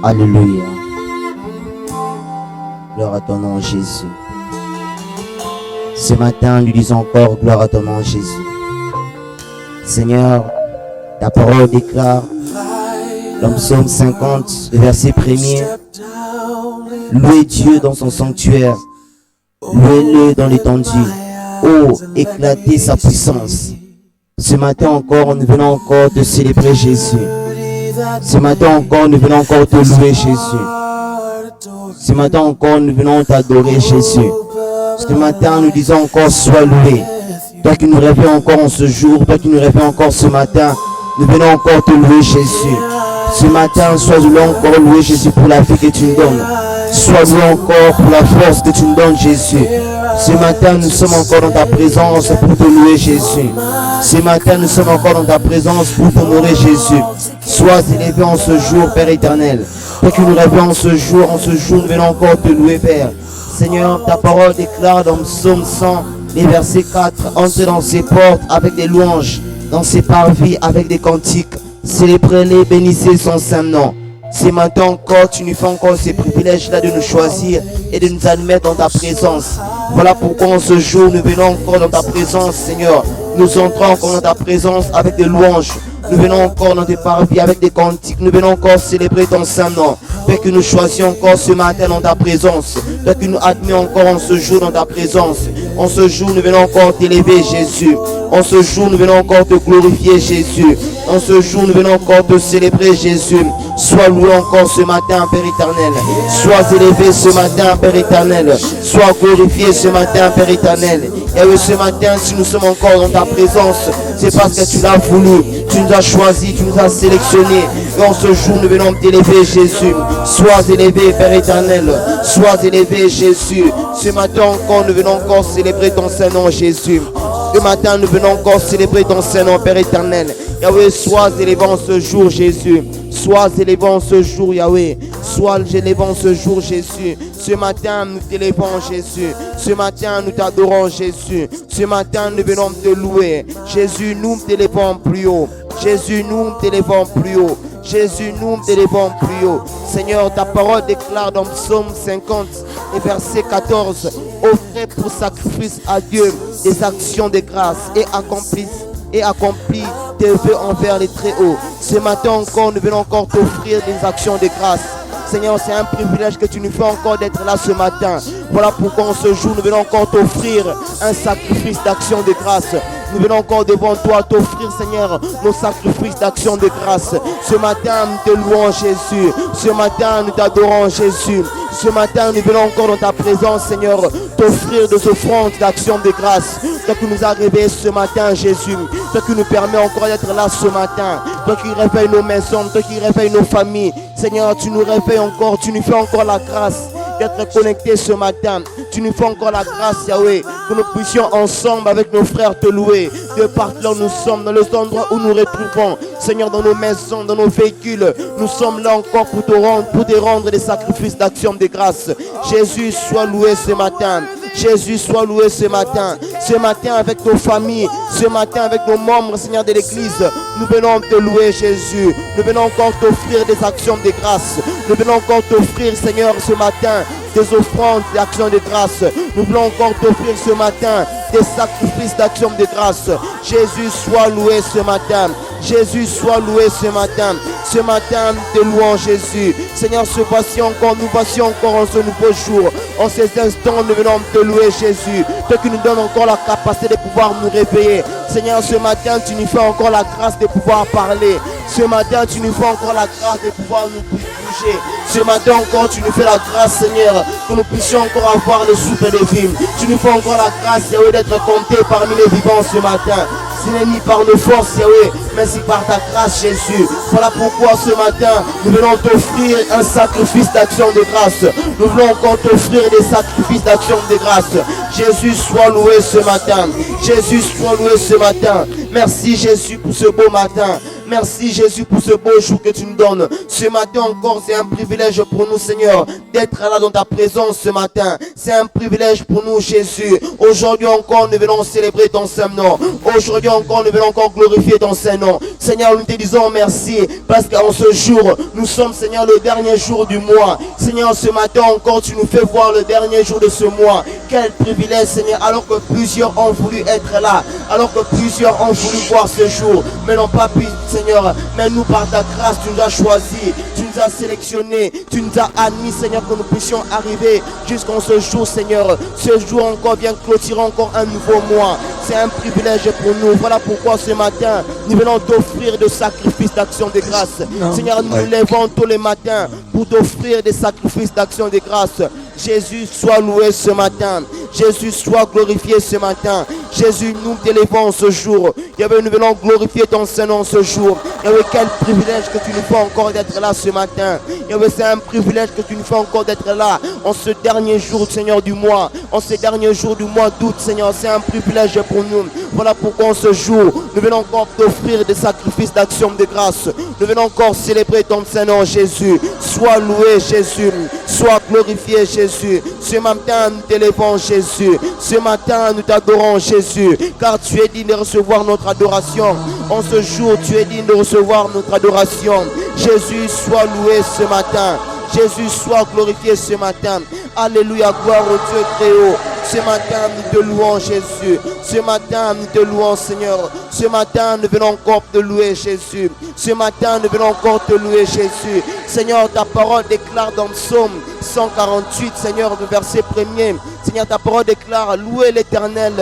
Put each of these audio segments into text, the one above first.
Alléluia. Gloire à ton nom, Jésus. Ce matin, nous disons encore gloire à ton nom, Jésus. Seigneur, ta parole déclare dans Psaume 50, le verset 1er. Louez Dieu dans son sanctuaire. Louez-le dans l'étendue. Oh, éclatez sa puissance. Ce matin encore, nous venons encore te célébrer Jésus. Ce matin encore, nous venons encore te louer Jésus. Ce matin encore, nous venons t'adorer Jésus. Ce matin, nous disons encore, sois loué. Toi qui nous réveilles encore en ce jour, toi qui nous réveilles encore ce matin, nous venons encore te louer Jésus. Ce matin, sois loué encore, loué Jésus pour la vie que tu nous donnes. Sois loué encore pour la force que tu nous donnes Jésus. Ce matin, nous sommes encore dans ta présence pour te louer Jésus. Ce matin, nous sommes encore dans ta présence pour t'honorer Jésus. Sois élevé en ce jour, Père éternel. Toi qui nous réveilles en ce jour, nous venons encore te louer, Père. Seigneur, ta parole déclare dans Psaume 100, les versets 4, entrez dans ses portes avec des louanges, dans ses parvis avec des cantiques, célébrez-les, bénissez son saint nom. Ce matin encore, tu nous fais encore ces privilèges-là de nous choisir et de nous admettre dans ta présence. Voilà pourquoi en ce jour, nous venons encore dans ta présence, Seigneur. Nous entrons encore dans ta présence avec des louanges. Nous venons encore dans tes parvis avec des cantiques. Nous venons encore célébrer ton saint nom. Père, que nous choisissions encore ce matin dans ta présence. Père, que nous admettons encore en ce jour dans ta présence. En ce jour, nous venons encore t'élever, Jésus. En ce jour, nous venons encore te glorifier, Jésus. En ce jour, nous venons encore te célébrer, Jésus. Sois loué encore ce matin, Père éternel. Sois élevé ce matin, Père éternel. Sois glorifié ce matin, Père éternel. Et oui, ce matin, si nous sommes encore dans ta présence, c'est parce que tu l'as voulu. Tu nous as choisis, tu nous as sélectionnés. Et en ce jour, nous venons t'élever, Jésus. Sois élevé, Père éternel. Sois élevé, Jésus. Ce matin encore, nous venons encore célébrer ton saint nom, Jésus. Ce matin, nous venons encore célébrer ton saint nom, Père éternel. Yahweh, sois élevé en ce jour, Jésus. Sois élevé en ce jour, Yahweh. Sois élevé en ce jour, Jésus. Ce matin, nous t'élevons, Jésus. Ce matin, nous t'adorons, Jésus. Ce matin, nous venons te louer. Jésus, nous t'élevons plus haut. Jésus, nous t'élevons plus haut. Jésus, nous t'élevons plus haut. Seigneur, ta parole déclare dans Psaume 50 et verset 14. Offrez pour sacrifice à Dieu des actions de grâce et accomplis tes vœux envers les très hauts. Ce matin encore, nous venons encore t'offrir des actions de grâce. Seigneur, c'est un privilège que tu nous fais encore d'être là ce matin. Voilà pourquoi en ce jour, nous venons encore t'offrir un sacrifice d'action de grâce. Nous venons encore devant toi t'offrir, Seigneur, nos sacrifices d'action de grâce. Ce matin, nous te louons, Jésus. Ce matin, nous t'adorons, Jésus. Ce matin, nous venons encore dans ta présence, Seigneur, t'offrir des offrandes d'action de grâce. Toi qui nous as réveillés ce matin, Jésus. Toi qui nous permets encore d'être là ce matin. Toi qui réveilles nos maisons, toi qui réveilles nos familles. Seigneur, tu nous réveilles encore, tu nous fais encore la grâce d'être connectés ce matin. Tu nous fais encore la grâce, Yahweh, que nous puissions ensemble avec nos frères te louer. De partout là où nous sommes, dans les endroits où nous retrouvons, Seigneur, dans nos maisons, dans nos véhicules, nous sommes là encore pour te rendre des sacrifices d'action de grâce. Jésus, sois loué ce matin. Jésus, sois loué ce matin. Ce matin avec nos familles, ce matin avec nos membres, Seigneur, de l'Église, nous venons te louer, Jésus. Nous venons encore t'offrir des actions de grâce. Nous venons encore t'offrir, Seigneur, ce matin, des offrandes d'actions de grâce. Nous voulons encore t'offrir ce matin des sacrifices d'action de grâce. Jésus, sois loué ce matin. Jésus, sois loué ce matin. Ce matin, nous te louons, Jésus. Seigneur, nous voici encore en ce nouveau jour. En ces instants, nous venons te louer, Jésus. Toi qui nous donnes encore la capacité de pouvoir nous réveiller. Seigneur, ce matin, tu nous fais encore la grâce de pouvoir parler. Ce matin, tu nous fais encore la grâce de pouvoir nous bouger. Ce matin encore, tu nous fais la grâce, Seigneur, que nous puissions encore avoir le souffle de vie. Tu nous fais encore la grâce, Yahweh, d'être compté parmi les vivants ce matin. Ce n'est ni par nos forces, Yahweh, mais c'est par ta grâce, Jésus. Voilà pourquoi ce matin, nous venons t'offrir un sacrifice d'action de grâce. Nous voulons encore t'offrir des sacrifices d'action de grâce. Jésus, sois loué ce matin. Jésus, sois loué ce matin. Merci, Jésus, pour ce beau matin. Merci Jésus pour ce beau jour que tu nous donnes. Ce matin encore, c'est un privilège pour nous, Seigneur, d'être là dans ta présence ce matin. C'est un privilège pour nous, Jésus. Aujourd'hui encore, nous venons célébrer ton saint nom. Aujourd'hui encore, nous venons encore glorifier ton saint nom. Seigneur, nous te disons merci parce qu'en ce jour, nous sommes, Seigneur, le dernier jour du mois. Seigneur, ce matin encore, tu nous fais voir le dernier jour de ce mois. Quel privilège, Seigneur, alors que plusieurs ont voulu être là, alors que plusieurs ont voulu voir ce jour, mais n'ont pas pu, Seigneur. Mais nous, par ta grâce, tu nous as choisis, tu nous as sélectionnés, tu nous as admis, Seigneur, que nous puissions arriver jusqu'en ce jour, Seigneur. Ce jour encore vient clôturer encore un nouveau mois. C'est un privilège pour nous. Voilà pourquoi ce matin, nous venons t'offrir de sacrifices d'action de grâce. Seigneur, nous nous levons tous les matins pour t'offrir des sacrifices d'action de grâce. Jésus, sois loué ce matin. Jésus, sois glorifié ce matin. Jésus, nous t'élevons ce jour. Yahweh, nous venons glorifier ton Saint-Nom ce jour. Yahweh, quel privilège que tu nous fais encore d'être là ce matin. Yahweh, c'est un privilège que tu nous fais encore d'être là en ce dernier jour, Seigneur, du mois. En ces derniers jours du mois d'août, Seigneur, c'est un privilège pour nous. Voilà pourquoi en ce jour, nous venons encore t'offrir des sacrifices d'action de grâce. Nous venons encore célébrer ton Saint-Nom, Jésus. Sois loué, Jésus. Sois glorifié, Jésus. Ce matin, nous t'élevons, Jésus. Ce matin, nous t'adorons, Jésus. Car tu es digne de recevoir notre adoration. En ce jour, tu es digne de recevoir notre adoration. Jésus, sois loué ce matin. Jésus, sois glorifié ce matin. Alléluia, gloire au Dieu très haut. Ce matin, nous te louons, Jésus. Ce matin, nous te louons, Seigneur. Ce matin, nous venons encore te louer, Jésus. Ce matin, nous venons encore te louer, Jésus. Seigneur, ta parole déclare dans Psaume 148, Seigneur, le verset 1er. Seigneur, ta parole déclare, louez l'Éternel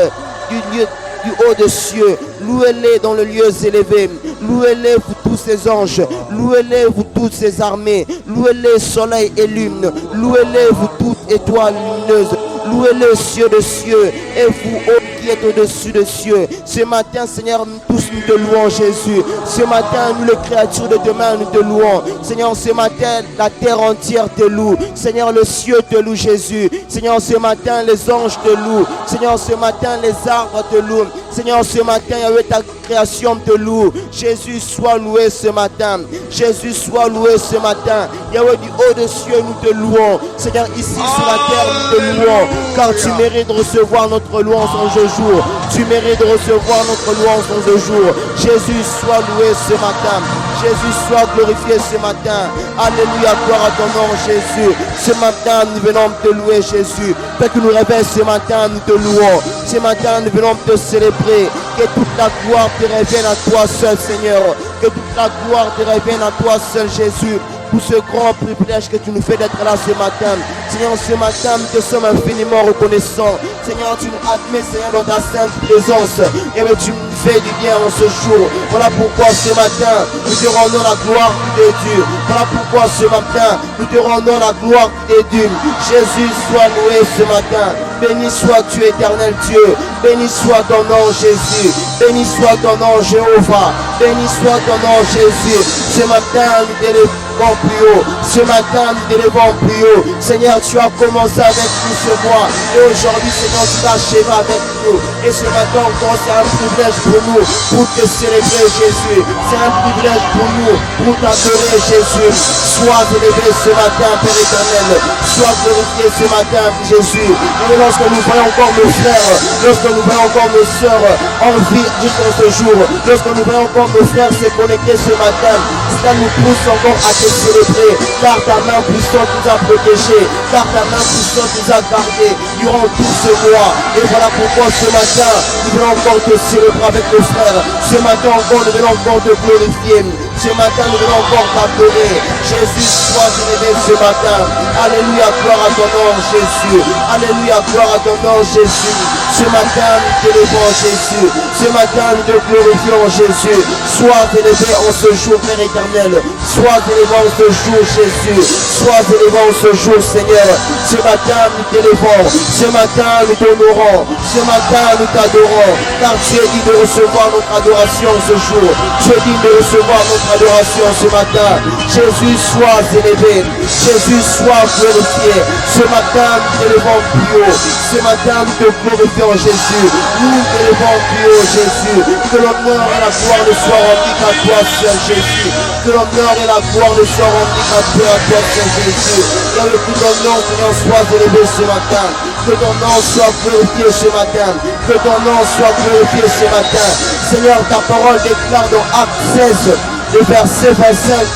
du haut des cieux, louez-les dans le lieu élevé, louez-les vous tous ces anges, louez-les vous toutes ces armées, louez-les soleil et lune, louez-les vous toutes étoiles lumineuses, louez-les cieux de cieux et vous qui êtes au-dessus des cieux. Ce matin, Seigneur, nous tous nous te louons, Jésus. Ce matin, nous les créatures de demain, nous te louons. Seigneur, ce matin, la terre entière te loue. Seigneur, le ciel te loue, Jésus. Seigneur, ce matin, les anges te louent. Seigneur, ce matin, les arbres te louent. Seigneur, ce matin, Yahweh, ta création te loue. Jésus, sois loué ce matin. Jésus, sois loué ce matin. Yahweh, du haut des cieux, nous te louons. Seigneur, ici sur la terre, nous te louons. Car tu mérites de recevoir notre louange en ce jour. Tu mérites de recevoir notre louange en ce jour. Jésus, sois loué ce matin. Jésus, sois glorifié ce matin. Alléluia, gloire à ton nom, Jésus. Ce matin, nous venons te louer, Jésus. Fais que nous réveille ce matin, nous te louons. Ce matin, nous venons te célébrer. Que toute la gloire te revienne à toi seul, Seigneur. Que toute la gloire te revienne à toi seul, Jésus. Pour ce grand privilège que tu nous fais d'être là ce matin. Seigneur, ce matin, nous te sommes infiniment reconnaissants. Seigneur, tu nous admets, Seigneur, dans ta sainte présence. Et tu nous fais du bien en ce jour. Voilà pourquoi ce matin, nous te rendons la gloire qui t'est due. Voilà pourquoi ce matin, nous te rendons la gloire qui t'est due. Jésus, sois loué ce matin. Béni sois-tu, éternel Dieu. Béni soit ton nom, Jésus. Béni soit ton nom, Jéhovah. Béni soit ton nom, Jésus. Ce matin, nous t'élevons plus haut. Ce matin, nous t'élevons plus haut. Seigneur, tu as commencé avec nous ce mois. Et aujourd'hui, Seigneur, tu t'achèves avec nous. Et ce matin encore, c'est un privilège pour nous, pour te célébrer, Jésus. C'est un privilège pour nous, pour t'adorer, Jésus. Sois élevé ce matin, Père éternel. Sois glorifié ce matin, Jésus. Et lorsque nous voyons encore nos frères, lorsque nous voyons encore nos sœurs en vie jusqu'à ce jour, lorsque nous voyons encore nos frères se connecter ce matin, ça nous pousse encore à te célébrer, car ta main puissante nous a protégés, car ta main puissante nous a gardés durant tout ce mois. Et voilà pourquoi ce matin, nous voulons encore te célébrer avec nos frères. Ce matin encore, nous voulons encore te glorifier. Ce matin, nous voulons encore t'adorer. Jésus, sois élevé ce matin. Alléluia, gloire à ton nom, Jésus. Alléluia, gloire à ton nom, Jésus. Ce matin, nous t'élevons, Jésus. Ce matin, nous te glorifions, Jésus. Sois élevé en ce jour, Père éternel. Sois élevé en ce jour, Jésus. Sois élevé en ce jour, Seigneur. Ce matin, nous t'élevons. Ce matin, nous t'honorons. Ce matin, nous t'adorons. Car tu es dit de recevoir notre adoration ce jour. Tu es dit de recevoir notre adoration ce matin. Jésus, sois élevé. Jésus, sois glorifié. Ce matin, nous t'élevons plus haut. Ce matin, nous te glorifions, Jésus. Nous t'élevons plus haut, Jésus. Que l'honneur et la gloire ne soient rendus qu'à toi seul, Jésus. Que l'honneur et la gloire ne soient rendus qu'à toi seul, Jésus. Yahweh, que ton nom, Seigneur, soit élevé ce matin. Que ton nom soit glorifié ce matin. Que ton nom soit glorifié ce matin. Seigneur, ta parole déclare dans Actes 16, le verset 25,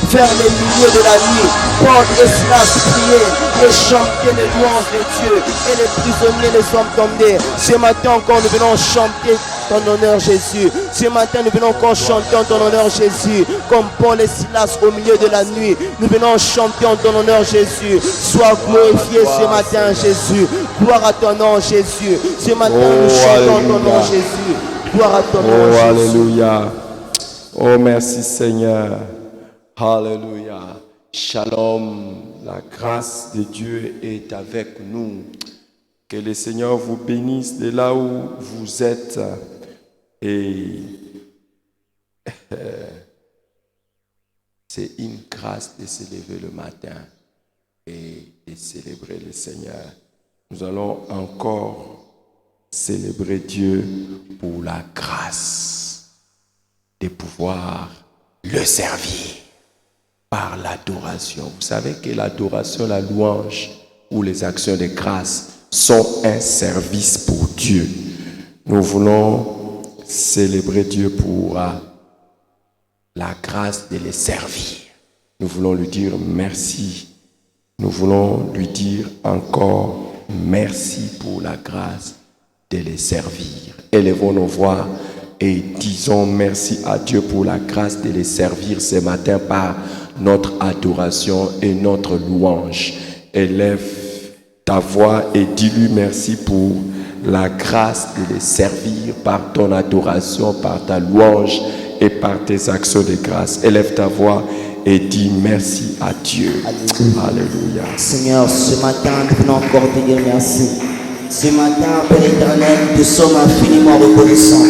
vers les milieux de la nuit, Paul et Silas priaient et chantaient les louanges de Dieu, et les prisonniers les sont tombés. Ce matin encore, nous venons chanter ton honneur, Jésus. Ce matin, nous venons encore chanter en ton honneur, Jésus. Comme Paul et Silas au milieu de la nuit, nous venons chanter en ton honneur, Jésus. Sois glorifié ce matin, Jésus. Gloire à ton nom, Jésus. Ce matin, nous chantons ton nom, Jésus. Gloire à ton nom, Jésus. Alléluia. Oh, merci Seigneur. Alléluia. Shalom. La grâce de Dieu est avec nous. Que le Seigneur vous bénisse de là où vous êtes. Et c'est une grâce de se lever le matin et de célébrer le Seigneur. Nous allons encore célébrer Dieu pour la grâce de pouvoir le servir par l'adoration. Vous savez que l'adoration, la louange ou les actions de grâce sont un service pour Dieu. Nous voulons célébrer Dieu pour la grâce de le servir. Nous voulons lui dire merci. Nous voulons lui dire encore merci pour la grâce de les servir. Élevons nos voix et disons merci à Dieu pour la grâce de les servir ce matin par notre adoration et notre louange. Élève ta voix et dis-lui merci pour la grâce de les servir par ton adoration, par ta louange et par tes actions de grâce. Élève ta voix et dis merci à Dieu. Alléluia. Alléluia. Seigneur, ce matin, nous venons encore te dire merci. Ce matin, Père éternel, nous te sommes infiniment reconnaissants.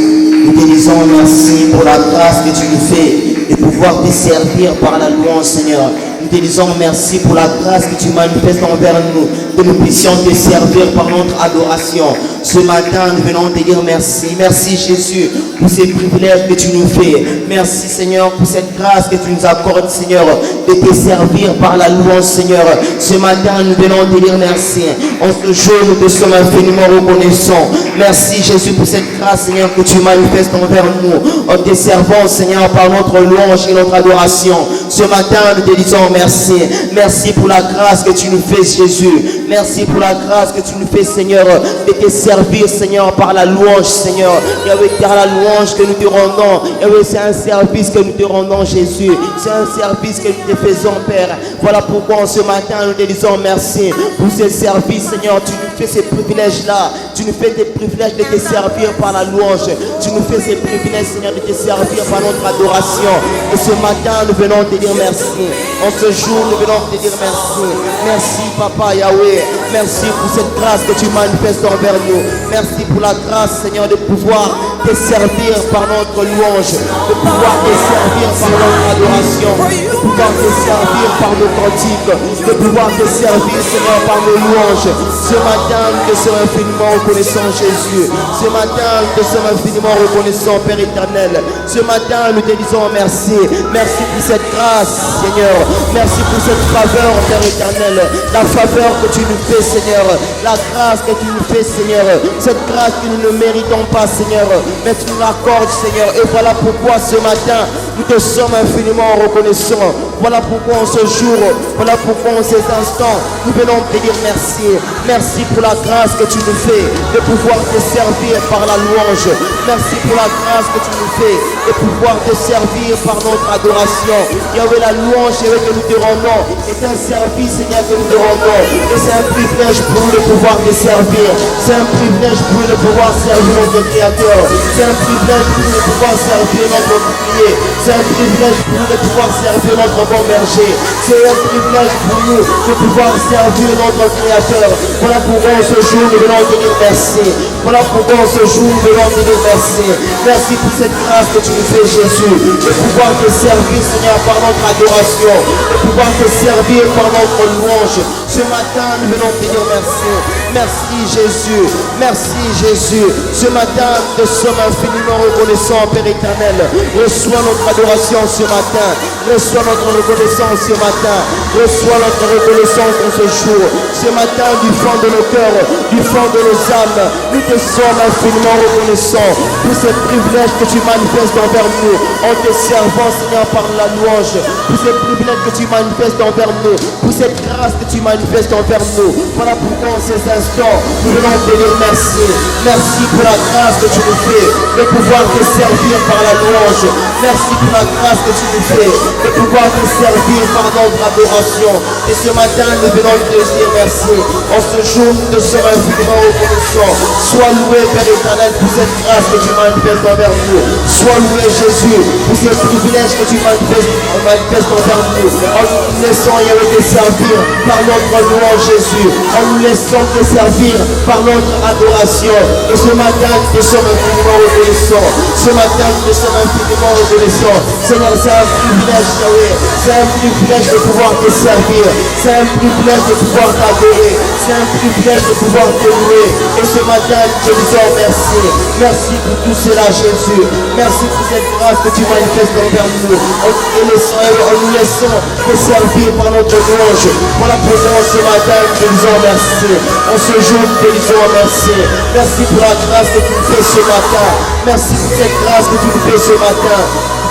Nous te disons merci pour la grâce que tu nous fais de pouvoir te servir par la louange, Seigneur. Nous te disons merci pour la grâce que tu manifestes envers nous, que nous puissions te servir par notre adoration. Ce matin, nous venons te dire merci. Merci Jésus pour ces privilèges que tu nous fais. Merci Seigneur pour cette grâce que tu nous accordes, Seigneur, de te servir par la louange, Seigneur. Ce matin, nous venons te dire merci. En ce jour, nous te sommes infiniment reconnaissants. Merci Jésus pour cette grâce, Seigneur, que tu manifestes envers nous, en te servant, Seigneur, par notre louange et notre adoration. Ce matin, nous te disons merci. Merci pour la grâce que tu nous fais, Jésus. Merci pour la grâce que tu nous fais, Seigneur, de te servir, Seigneur, par la louange, Seigneur. Yahweh, par la louange que nous te rendons. Yahweh, c'est un service que nous te rendons, Jésus. C'est un service que nous te faisons, Père. Voilà pourquoi ce matin, nous te disons merci pour ce service, Seigneur. Tu nous fais ces privilèges-là. Tu nous fais des privilèges de te servir par la louange. Tu nous fais ces privilèges, Seigneur, de te servir par notre adoration. Et ce matin, nous venons te dire merci. En ce jour, nous venons te dire merci. Merci, Papa Yahweh. Merci pour cette grâce que tu manifestes envers nous. Merci pour la grâce, Seigneur, de pouvoir te servir par notre louange, de pouvoir te servir par notre adoration, de pouvoir te servir par nos cantiques, de pouvoir te servir, Seigneur, par nos louanges. Ce matin, nous te sommes infiniment reconnaissants, Jésus. Ce matin, nous te sommes infiniment reconnaissants, Père éternel. Ce matin, nous te disons merci. Merci pour cette grâce, Seigneur. Merci pour cette faveur, Père éternel. La faveur que tu nous fais, Seigneur. La grâce que tu nous fais, Seigneur. Cette grâce que nous ne méritons pas, Seigneur. Mais tu nous l'accordes, Seigneur. Et voilà pourquoi ce matin, nous te sommes infiniment reconnaissants. Voilà pourquoi en ce jour, voilà pourquoi en ces instants, nous venons te dire merci. Merci pour la grâce que tu nous fais de pouvoir te servir par la louange. Merci pour la grâce que tu nous fais de pouvoir te servir par notre adoration. Yahweh, la louange que nous te rendons est un service, Seigneur, que nous te rendons. Et c'est un privilège pour nous de pouvoir te servir. C'est un privilège pour nous de pouvoir servir notre Créateur. C'est un privilège pour nous de pouvoir servir notre bouclier. C'est C'est un privilège pour nous de pouvoir servir notre bon berger. C'est un privilège pour nous de pouvoir servir notre Créateur. Voilà pourquoi ce jour nous venons te dire merci. Voilà pourquoi ce jour nous venons te dire merci. Merci pour cette grâce que tu nous fais, Jésus, de pouvoir te servir, Seigneur, par notre adoration, de pouvoir te servir par notre louange. Ce matin, nous venons te dire merci. Merci Jésus, merci Jésus. Ce matin, nous sommes infiniment reconnaissants, Père éternel. Reçois notre adoration ce matin. Reçois notre reconnaissance ce matin. Reçois notre reconnaissance en ce jour. Ce matin, du fond de nos cœurs, du fond de nos âmes, nous te sommes infiniment reconnaissants pour ce privilège que tu manifestes envers nous en te servant, Seigneur, par la louange. Pour ce privilège que tu manifestes envers nous, pour cette grâce que tu manifestes envers nous. Voilà pourquoi en ces instants, nous venons te dire merci. Merci pour la grâce que tu nous fais de pouvoir te servir par la louange. Merci pour la grâce que tu nous fais de pouvoir te servir par notre adoration. Et ce matin, nous venons te dire merci. En ce jour, nous te sommes infiniment reconnaissants. Sois loué, Père éternel, pour cette grâce que tu manifestes envers nous. Sois loué, Jésus, pour ce privilège que tu manifestes envers nous. En nous laissant Yahweh te servir par notre louange, Jésus. En nous laissant te servir par notre adoration. Et ce matin, nous te sommes infiniment reconnaissants. Ce matin, nous te sommes infiniment reconnaissants. Seigneur, c'est un privilège, Yahweh. C'est un privilège de pouvoir te servir. C'est un privilège de pouvoir t'adorer. C'est un privilège de pouvoir te louer. Et ce matin, nous te disons merci. Merci pour tout cela, Jésus. Merci pour cette grâce que tu manifestes envers nous. En nous laissant te servir par notre louange. Voilà pourquoi ce matin, nous te disons merci. En ce jour, nous te disons merci. Merci pour la grâce que tu nous fais ce matin. Merci pour cette grâce que tu nous fais ce matin.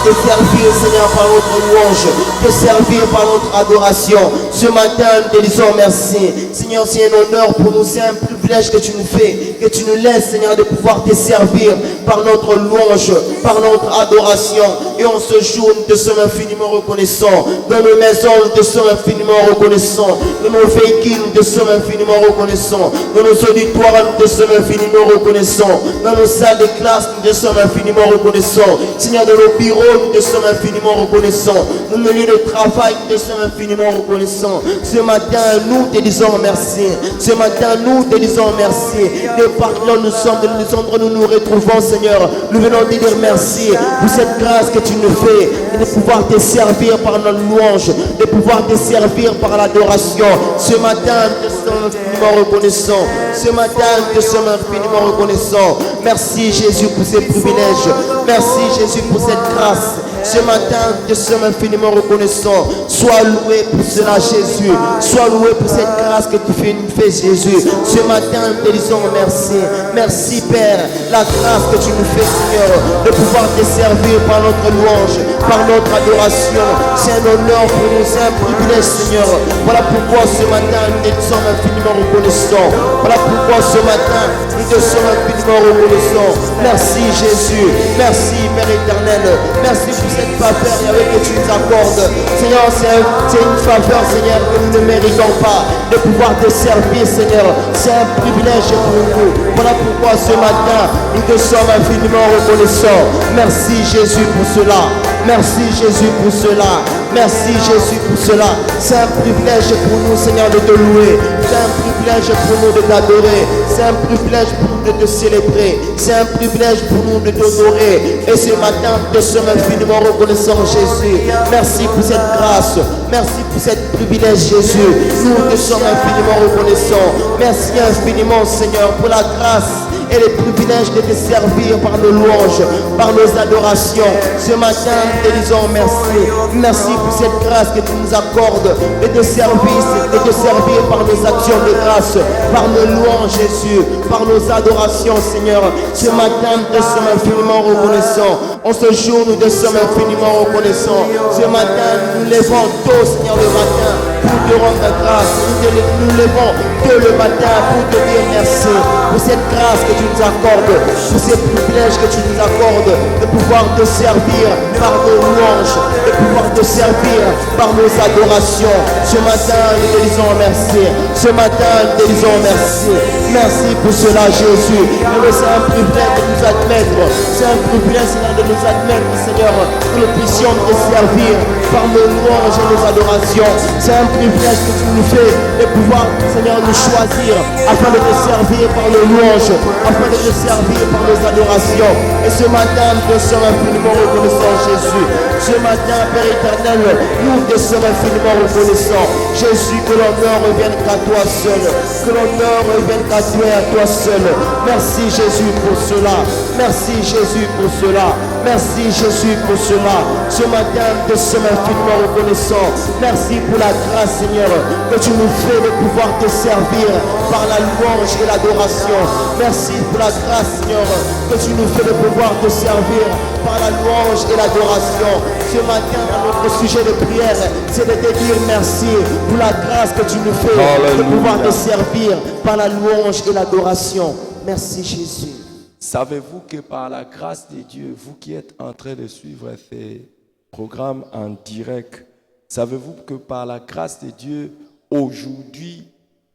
Te servir, Seigneur, par notre louange, te servir par notre adoration. Ce matin, nous te disons merci. Seigneur, c'est un honneur pour nous, c'est un privilège que tu nous fais, que tu nous laisses, Seigneur, de pouvoir te servir par notre louange, par notre adoration. Et en ce jour, nous te sommes infiniment reconnaissants. Dans nos maisons, nous te sommes infiniment reconnaissants. Dans nos véhicules, nous te sommes infiniment reconnaissants. Dans nos auditoires, nous te sommes infiniment reconnaissants. Dans nos salles de classe, nous te sommes infiniment reconnaissants. Seigneur, dans nos bureaux, nous te sommes infiniment reconnaissants. Dans nos lieux de travail, nous te sommes infiniment reconnaissants. Ce matin, nous te disons merci. Ce matin, nous te disons merci. De par là, nous sommes, de nous endroits où nous nous retrouvons, Seigneur. Nous venons te dire merci pour cette grâce que tu nous fais, de pouvoir te servir par notre louange, de pouvoir te servir par l'adoration. Ce matin, nous te sommes infiniment reconnaissants. Ce matin, nous te sommes infiniment reconnaissants. Merci Jésus pour ces privilèges. Merci Jésus pour cette grâce. Ce matin, nous te sommes infiniment reconnaissants. Sois loué pour cela, Jésus. Sois loué pour cette grâce que tu nous fais, Jésus. Ce matin, nous te disons merci. Merci, Père. La grâce que tu nous fais, Seigneur, de pouvoir te servir par notre louange, par notre adoration. C'est un honneur pour nous, c'est un privilège, Seigneur. Voilà pourquoi ce matin, nous te sommes infiniment reconnaissants. Voilà pourquoi ce matin, nous te sommes infiniment reconnaissants. Merci, Jésus. Merci, Père éternel. Merci pour cette faveur, Yahweh, que tu nous accordes. Seigneur, c'est une faveur, Seigneur, que nous ne méritons pas de pouvoir te servir, Seigneur. C'est un privilège pour nous. Voilà pourquoi ce matin, nous te sommes infiniment reconnaissants. Merci Jésus pour cela. Merci Jésus pour cela. Merci Jésus pour cela. C'est un privilège pour nous, Seigneur, de te louer. C'est un privilège pour nous de t'adorer. C'est un privilège pour nous de te célébrer. C'est un privilège pour nous de t'honorer. Et ce matin, nous te sommes infiniment reconnaissants, Jésus. Merci pour cette grâce. Merci pour ce privilège, Jésus. Nous te sommes infiniment reconnaissants. Merci infiniment, Seigneur, pour la grâce et le privilège de te servir par nos louanges, par nos adorations. Ce matin, nous te disons merci. Merci pour cette grâce que tu nous accordes de te servir par nos actions de grâce, par nos louanges, Jésus, par nos adorations, Seigneur. Ce matin, nous te sommes infiniment reconnaissants. En ce jour, nous te sommes infiniment reconnaissants. Ce matin, nous levons tôt, Seigneur, le matin pour te rendre grâce. Nous levons tôt le matin pour te dire merci. pour cette grâce que tu nous accordes, pour ces privilèges que tu nous accordes, de pouvoir te servir par nos louanges, de pouvoir te servir par nos adorations. Ce matin, nous te disons merci. Ce matin, nous te disons merci. Merci pour cela, Jésus. C'est un privilège de nous admettre. C'est un privilège, Seigneur, de nous admettre, Seigneur, que nous puissions te servir par nos louanges et nos adorations. C'est un privilège que tu nous fais de pouvoir, Seigneur, nous choisir afin de te servir par nos louanges, afin de te servir par nos adorations. Et ce matin, nous te sommes infiniment reconnaissants, Jésus. Ce matin, Père éternel, nous te sommes infiniment reconnaissants. Jésus, que l'honneur revienne qu'à toi seul. Que l'honneur revienne qu'à toi et à toi seul. Merci Jésus pour cela. Merci Jésus pour cela. Merci Jésus pour cela. Ce matin, nous te sommes infiniment reconnaissants. Merci pour la grâce, Seigneur, que tu nous fais de pouvoir te servir par la louange et l'adoration. Merci pour la grâce, Seigneur, que tu nous fais de pouvoir te servir par la louange et l'adoration. Ce matin, notre sujet de prière, c'est de te dire merci pour la grâce que tu nous fais de pouvoir te servir par la louange et l'adoration. Merci Jésus. Savez-vous que par la grâce de Dieu, vous qui êtes en train de suivre ces programmes en direct, savez-vous que par la grâce de Dieu, aujourd'hui,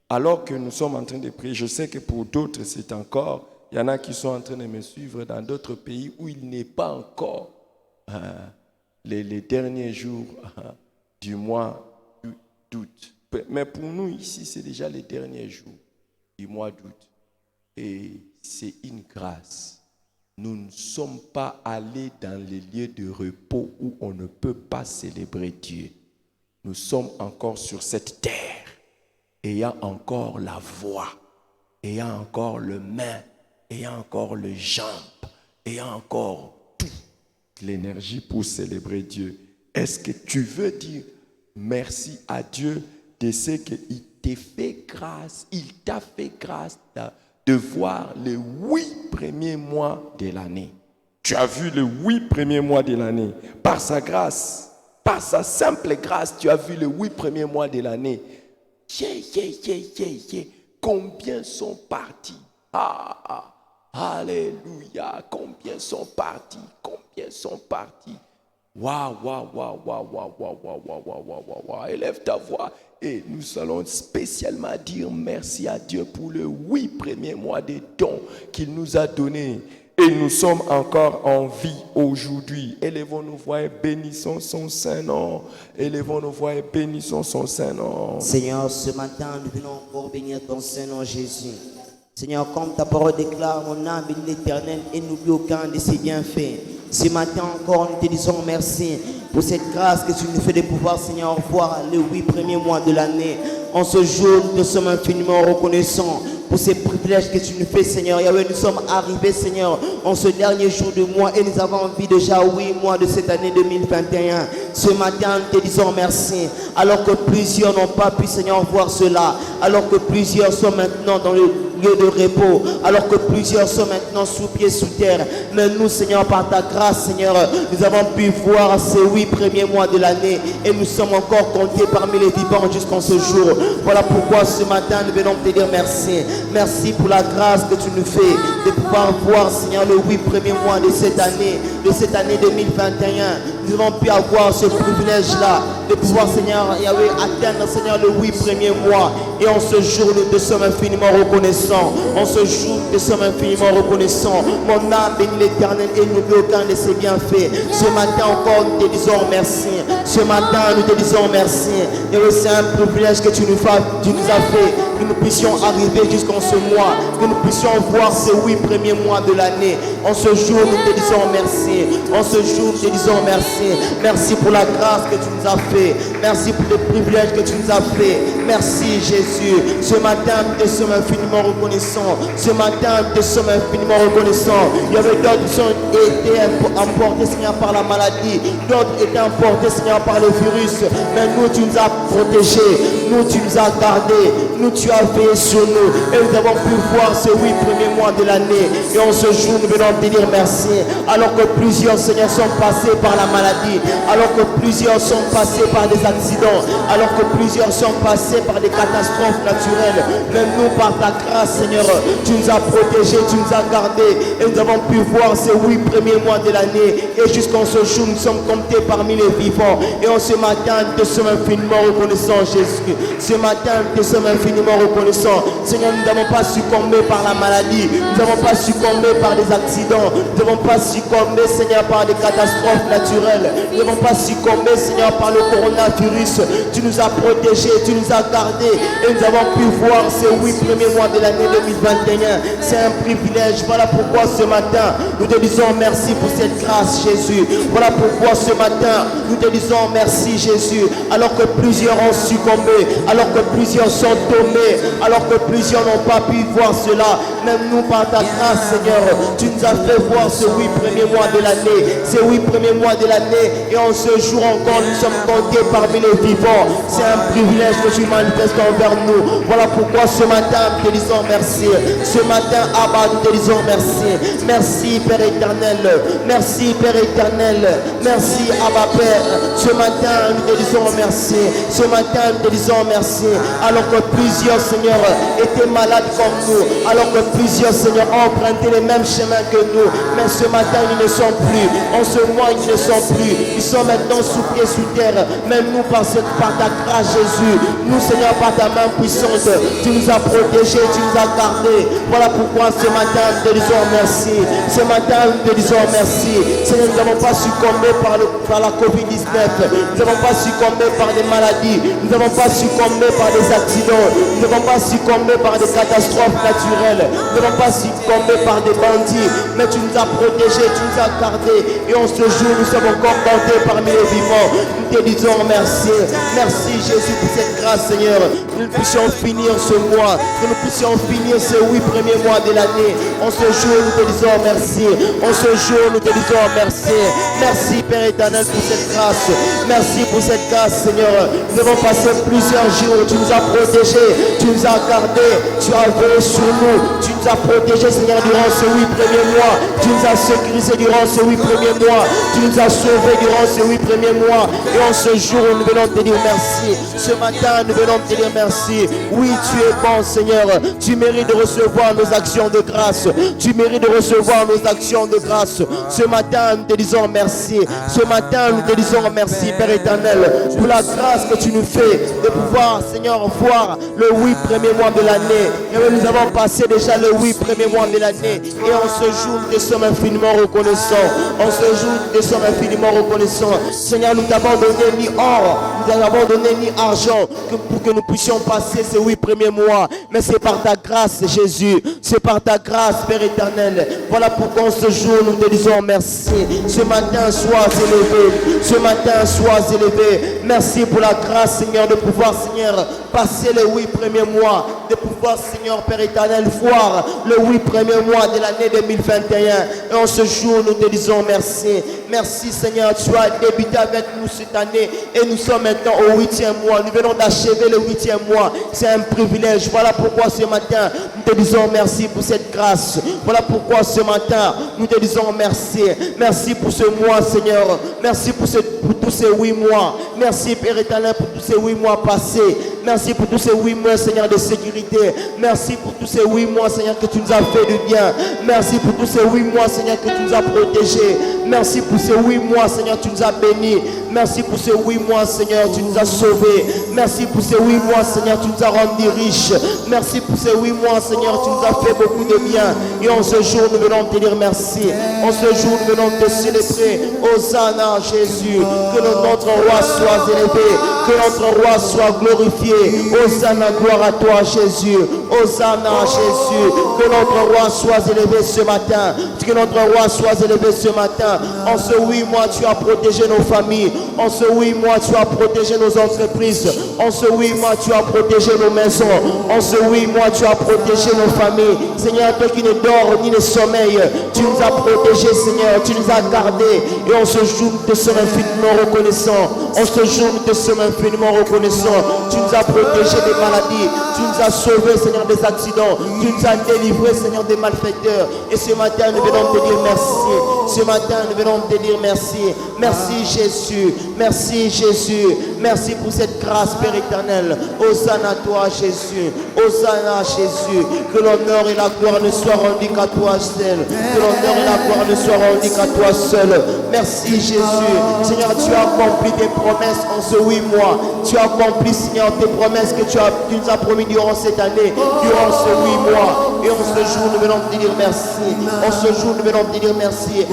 alors que nous sommes en train de prier, je sais que pour d'autres c'est encore, il y en a qui sont en train de me suivre dans d'autres pays où il n'est pas encore les derniers jours du mois d'août. Mais pour nous ici, c'est déjà les derniers jours du mois d'août. Et c'est une grâce. Nous ne sommes pas allés dans les lieux de repos où on ne peut pas célébrer Dieu. Nous sommes encore sur cette terre, ayant encore la voix, ayant encore le main, ayant encore les jambes, ayant encore toute l'énergie pour célébrer Dieu. Est-ce que tu veux dire merci à Dieu de ce qu'il t'a fait grâce, il t'a fait grâce de voir les 8 premiers mois de l'année. Tu as vu les 8 premiers mois de l'année. Par sa grâce, par sa simple grâce, tu as vu les 8 premiers mois de l'année. Combien sont partis? Alléluia. Combien sont partis? Combien sont partis? Waouh. Élève ta voix. Et nous allons spécialement dire merci à Dieu pour les 8 premiers mois des dons qu'il nous a donnés. Et nous sommes encore en vie aujourd'hui. Élevons nos voix et bénissons son Saint-Nom. Élevons nos voix et bénissons son Saint-Nom. Seigneur, ce matin, nous venons encore bénir ton Saint-Nom, Jésus. Seigneur, comme ta parole déclare, mon âme bénit l'Éternel et n'oublie aucun de ses bienfaits. Ce matin encore, nous te disons merci pour cette grâce que tu nous fais de pouvoir, Seigneur, voir les 8 premiers mois de l'année. En ce jour, nous te sommes infiniment reconnaissants pour ces privilèges que tu nous fais, Seigneur. Yahweh, nous sommes arrivés, Seigneur, en ce dernier jour de mois et nous avons envie déjà 8 mois de cette année 2021. Ce matin, nous te disons merci. Alors que plusieurs n'ont pas pu, Seigneur, voir cela. Alors que plusieurs sont maintenant dans le lieu de repos. Alors que plusieurs sont maintenant sous pied, sous terre. Mais nous, Seigneur, par ta grâce, Seigneur, nous avons pu voir ces 8 premiers mois de l'année. Et nous sommes encore comptés parmi les vivants jusqu'en ce jour. Voilà pourquoi ce matin, nous venons te dire merci. Merci pour la grâce que tu nous fais de pouvoir voir, Seigneur, les 8 premiers mois de cette année 2021. Nous avons pu avoir ce privilège-là de pouvoir, Seigneur, Yahweh, atteindre, Seigneur, les 8 premiers mois. Et en ce jour, nous te sommes infiniment reconnaissants. En ce jour, nous te sommes infiniment reconnaissants. Mon âme bénit l'Éternel et n'oublie aucun de ses bienfaits. Ce matin encore, nous te disons merci. Ce matin, nous te disons merci. Yahweh, c'est un privilège que tu nous as fait, que nous puissions arriver jusqu'en ce mois, que nous puissions voir ces 8 premiers mois de l'année. En ce jour, nous te disons merci. En ce jour, nous te disons merci. Merci pour la grâce que tu nous as fait. Merci pour les privilèges que tu nous as fait. Merci Jésus. Ce matin, nous te sommes infiniment reconnaissants. Ce matin, nous te sommes infiniment reconnaissants. Il y avait d'autres qui ont été emportés, Seigneur, par la maladie. D'autres étaient emportés, Seigneur, par le virus. Mais nous, tu nous as protégés. Nous, tu nous as gardés. Nous, tu as veillé sur nous. Et nous avons pu voir ces 8 premiers mois de l'année. Et en ce jour, nous venons te dire merci. Alors que plusieurs, Seigneur, sont passés par la maladie. Alors que plusieurs sont passés par des accidents. Alors que plusieurs sont passés par des catastrophes naturelles. Même nous, par ta grâce, Seigneur, tu nous as protégés, tu nous as gardés. Et nous avons pu voir ces 8 premiers mois de l'année. Et jusqu'en ce jour, nous sommes comptés parmi les vivants. Et en ce matin, nous te sommes infiniment reconnaissants, Jésus. Ce matin, nous te sommes infiniment reconnaissants. Seigneur, nous n'avons pas succombé par la maladie. Nous n'avons pas succombé par des accidents. Nous n'avons pas succombé, Seigneur, par des catastrophes naturelles. Nous n'avons pas succombé, Seigneur, par le coronavirus. Tu nous as protégés, tu nous as gardés. Et nous avons pu voir ces 8 premiers mois de l'année 2021. C'est un privilège. Voilà pourquoi ce matin, nous te disons merci pour cette grâce, Jésus. Voilà pourquoi ce matin, nous te disons merci, Jésus. Alors que plusieurs ont succombé, alors que plusieurs sont tombés, alors que plusieurs n'ont pas pu voir cela. Même nous, par ta grâce, Seigneur, tu nous as fait voir ces 8 premiers mois de l'année. Ces 8 premiers mois de l'année. Et en ce jour encore, nous sommes comptés parmi les vivants. C'est un privilège que tu manifestes envers nous. Voilà pourquoi ce matin, nous te disons merci. Ce matin, Abba, nous te disons merci. Merci, Père éternel. Merci, Père éternel. Merci, Abba, Père. Ce matin, nous te disons merci. Ce matin, nous te disons merci. Alors que plusieurs, Seigneur, étaient malades comme nous. Alors que plusieurs, Seigneur, ont emprunté les mêmes chemins que nous. Mais ce matin, ils ne sont plus. En ce mois, ils ne sont plus. Ils sont maintenant sous pied, sous terre. Même nous, par ta grâce, Jésus. Nous, Seigneur, par ta main puissante, tu nous as protégés, tu nous as gardés. Voilà pourquoi ce matin, nous te disons merci. Ce matin, nous te disons merci. Seigneur, nous n'avons pas succombé par la COVID-19. Nous n'avons pas succombé par des maladies. Nous n'avons pas succombé par des accidents. Nous n'avons pas succombé par des catastrophes naturelles. Nous n'avons pas succombé par des bandits. Mais tu nous as protégés, tu nous as gardés. Et en ce jour, nous sommes encore comptés parmi les vivants. Nous te disons merci. Merci, Jésus, pour cette grâce, Seigneur. Que nous puissions finir ce mois. Que nous puissions finir ces 8 premiers mois de l'année. En ce jour, nous te disons merci. En ce jour, nous te disons merci. Merci, Père éternel, pour cette grâce. Merci pour cette grâce, Seigneur. Nous avons passé plusieurs jours. Tu nous as protégés. Tu nous as gardés. Tu as veillé sur nous. Tu nous as protégés, Seigneur, durant ces 8 premiers mois. Tu nous as sécurisés durant ces 8 premiers mois. Tu nous as sauvés durant ces 8 premiers mois. Et en ce jour, nous venons te dire merci. Ce matin, nous venons te dire merci. Oui, tu es bon, Seigneur. Tu mérites de recevoir nos actions de grâce. Tu mérites de recevoir nos actions de grâce. Ce matin, nous te disons merci. Ce matin, nous te disons merci, Père éternel, pour la grâce que tu nous fais de pouvoir, Seigneur, voir le 8 premiers mois de l'année. Et nous avons passé déjà le 8 premiers mois de l'année. Et en ce jour, nous te sommes infiniment reconnaissants. En ce jour, nous te sommes infiniment reconnaissants. Seigneur, nous t'avons donné ni or, nous n'avons donné ni argent pour que nous puissions passer ces 8 premiers mois. Mais c'est par ta grâce, Jésus. C'est par ta grâce, Père éternel. Voilà pourquoi en ce jour, nous te disons merci. Ce matin, sois élevé. Ce matin, sois élevé. Merci pour la grâce, Seigneur, de pouvoir, Seigneur, passer les 8 premiers mois. De pouvoir, Seigneur, Père éternel, voir le 8 premiers mois de l'année 2021. Et en ce jour, nous te disons merci. Merci, Seigneur, tu as débuté avec nous cette année. Et nous sommes maintenant au 8e mois. Nous venons d'achever le 8e mois. C'est un privilège. Voilà pourquoi ce matin, nous te disons merci pour cette grâce. Voilà pourquoi ce matin, nous te disons merci. Merci pour ce mois, Seigneur. Merci pour tous ces 8 mois. Merci, Père éternel, pour tous ces 8 mois passés. Merci pour tous ces 8 mois, Seigneur, de sécurité. Merci pour tous ces 8 mois, Seigneur, que tu nous as fait du bien. Merci pour tous ces 8 mois, Seigneur, que tu nous as protégés. Merci pour ces 8 mois, Seigneur, tu nous as bénis. Merci pour ces 8 mois, Seigneur, tu nous as sauvés. Merci pour ces 8 mois, Seigneur, tu nous as rendus riches. Merci pour ces 8 mois, Seigneur, tu nous as fait beaucoup de bien. Et en ce jour, nous venons te dire merci. En ce jour, nous venons te célébrer. Hosanna, Jésus. Que notre roi soit élevé. Que notre roi soit glorifié. Hosanna, gloire à toi, Jésus. Hosanna, Jésus. Que notre roi soit élevé ce matin. Que notre roi soit élevé ce matin. En ce 8 mois, tu as protégé nos familles. En ce 8 mois, tu as protégé nos entreprises. En ce 8 mois, tu as protégé nos maisons. En ce 8 mois, tu as protégé nos familles. Seigneur, toi qui ne dors ni ne sommeille, tu nous as protégés, Seigneur. Tu nous as gardés. Et en ce jour, nous te sommes infiniment infiniment reconnaissants. En ce jour, nous te sommes infiniment reconnaissants. Tu nous as protégés des maladies. Tu nous as sauvés, Seigneur, des accidents. Tu nous as délivrés, Seigneur, des malfaiteurs. Et ce matin, nous venons te dire merci. Ce matin, nous venons te dire merci. Merci Jésus. Merci Jésus. Merci pour cette grâce, Père éternel. Hosanna à toi, Jésus. Hosanna à Jésus. Que l'honneur et la gloire ne soient rendus qu'à toi seul. Que l'honneur et la gloire ne soient rendus qu'à toi seul. Merci Jésus. Seigneur, tu as accompli tes promesses en ce 8 mois. Tu as accompli, Seigneur, tes promesses que tu nous as promis durant cette année, durant ce 8 mois. Et en ce jour, nous venons te dire merci. En ce jour, nous venons te dire merci.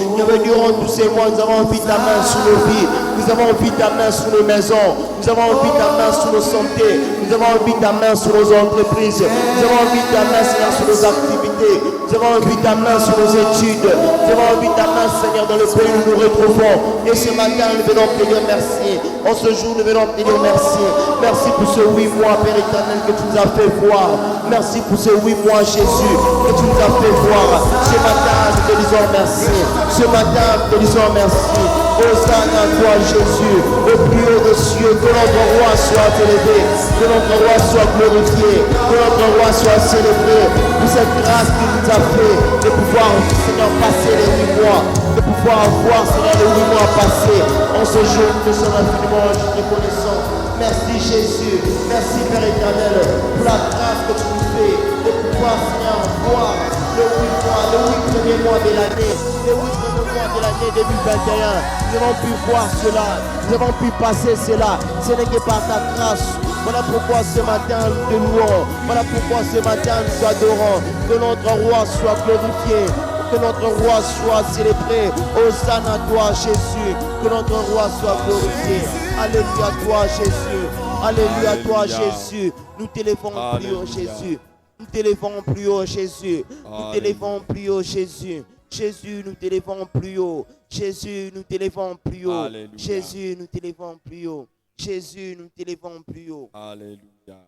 Durant tous ces mois, nous avons envie ta main sur nos vies. Nous avons envie ta main sur nos maisons. Nous avons envie ta main sur nos santé. Nous avons envie ta main sur nos entreprises. Nous avons envie ta main, Seigneur, sur nos activités. Nous avons envie ta main sur nos études. Nous avons envie ta main, Seigneur, dans le pays où nous nous retrouvons. Et ce matin, nous venons te dire merci. En ce jour, nous venons te dire merci. Merci pour ce 8 mois, Père éternel, que tu nous as fait voir. Merci pour ce 8 mois, Jésus, que tu nous as fait voir. Ce matin, nous te disons merci. Ce matin, nous te disons merci. Hosanna à toi, Jésus, au plus haut des cieux. Que notre roi soit élevé, que notre roi soit glorifié, que notre roi soit célébré pour cette grâce qu'il nous a fait de pouvoir, Seigneur, passer les 8 mois, de pouvoir avoir, Seigneur, les 8 mois passés. En ce jour, nous sommes infiniment reconnaissants. Merci Jésus, merci Père éternel pour la grâce que tu nous fais de pouvoir, Seigneur, voir le 8 mois, le 8 premiers mois de l'année, les 8 premiers mois de l'année 2021. Nous avons pu voir cela, nous avons pu passer cela. Ce n'est que par ta grâce. Voilà pourquoi ce matin nous te louons. Voilà pourquoi ce matin nous t'adorons. Que notre roi soit glorifié. Que notre roi soit célébré. Hosanna à toi, Jésus. Que notre roi soit glorifié. Alléluia à toi, Jésus. Alléluia à toi, Jésus. Nous t'élevons plus haut, Jésus. Nous t'élevons plus haut, Jésus. Nous t'élevons plus haut, Jésus. Jésus, nous t'élevons plus haut. Jésus, nous t'élevons plus haut. Alléluia. Jésus, nous t'élevons plus haut. Jésus, nous t'élevons plus haut. Alléluia.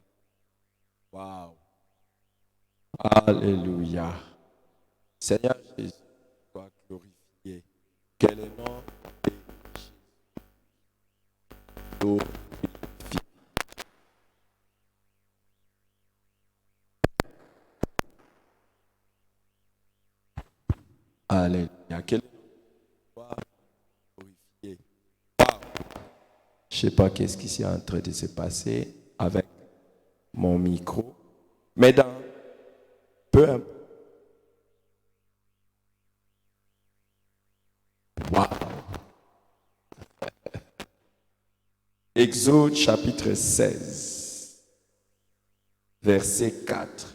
Wow. Alléluia. Seigneur Jésus, sois glorifié. Quel est le nom de Jésus? Glorifié. Alléluia. Quel est le nom glorifié? Wow. Je ne sais pas qu'est-ce qui est en train de se passer avec mon micro, mais dans peu importe. Wow. Exode chapitre 16, verset 4.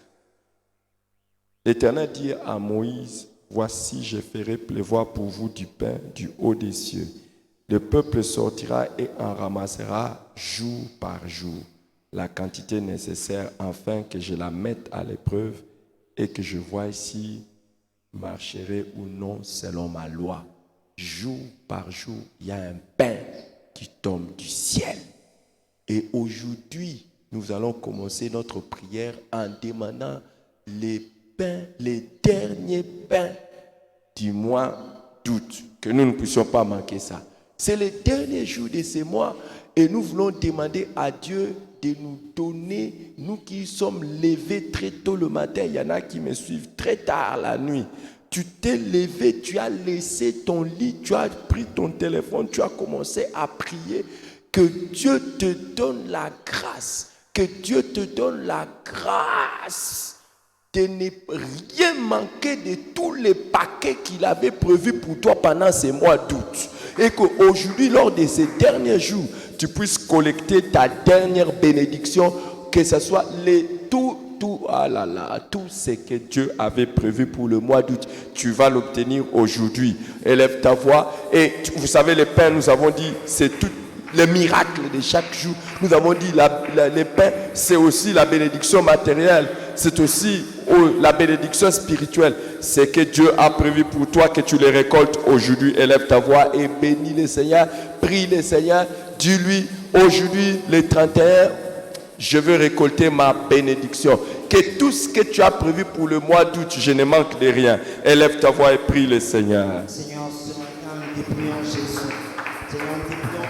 L'Éternel dit à Moïse, voici, je ferai pleuvoir pour vous du pain du haut des cieux. Le peuple sortira et en ramassera jour par jour la quantité nécessaire afin que je la mette à l'épreuve et que je voie si marcherai ou non selon ma loi. Jour par jour, il y a un pain qui tombe du ciel. Et aujourd'hui, nous allons commencer notre prière en demandant les pains, les derniers pains du mois d'août, que nous ne puissions pas manquer ça. C'est le dernier jour de ce mois et nous voulons demander à Dieu de nous donner, nous qui sommes levés très tôt le matin, il y en a qui me suivent très tard la nuit. Tu t'es levé, tu as laissé ton lit, tu as pris ton téléphone, tu as commencé à prier. Que Dieu te donne la grâce, que Dieu te donne la grâce de ne rien manquer de tous les paquets qu'il avait prévus pour toi pendant ces mois d'août. Et qu'aujourd'hui, lors de ces derniers jours, tu puisses collecter ta dernière bénédiction, que ce soit tout ce que Dieu avait prévu pour le mois d'août, tu vas l'obtenir aujourd'hui. Élève ta voix. Et vous savez, les pains, nous avons dit, c'est tout le miracle de chaque jour. Nous avons dit, les pains, c'est aussi la bénédiction matérielle. C'est aussi la bénédiction spirituelle. C'est que Dieu a prévu pour toi que tu les récoltes aujourd'hui. Élève ta voix et bénis le Seigneur. Prie le Seigneur. Dis-lui, aujourd'hui, le 31, je veux récolter ma bénédiction. Que tout ce que tu as prévu pour le mois d'août, je ne manque de rien. Élève ta voix et prie le Seigneur. Seigneur, ce matin, nous te prions, Jésus. Seigneur, nous te prions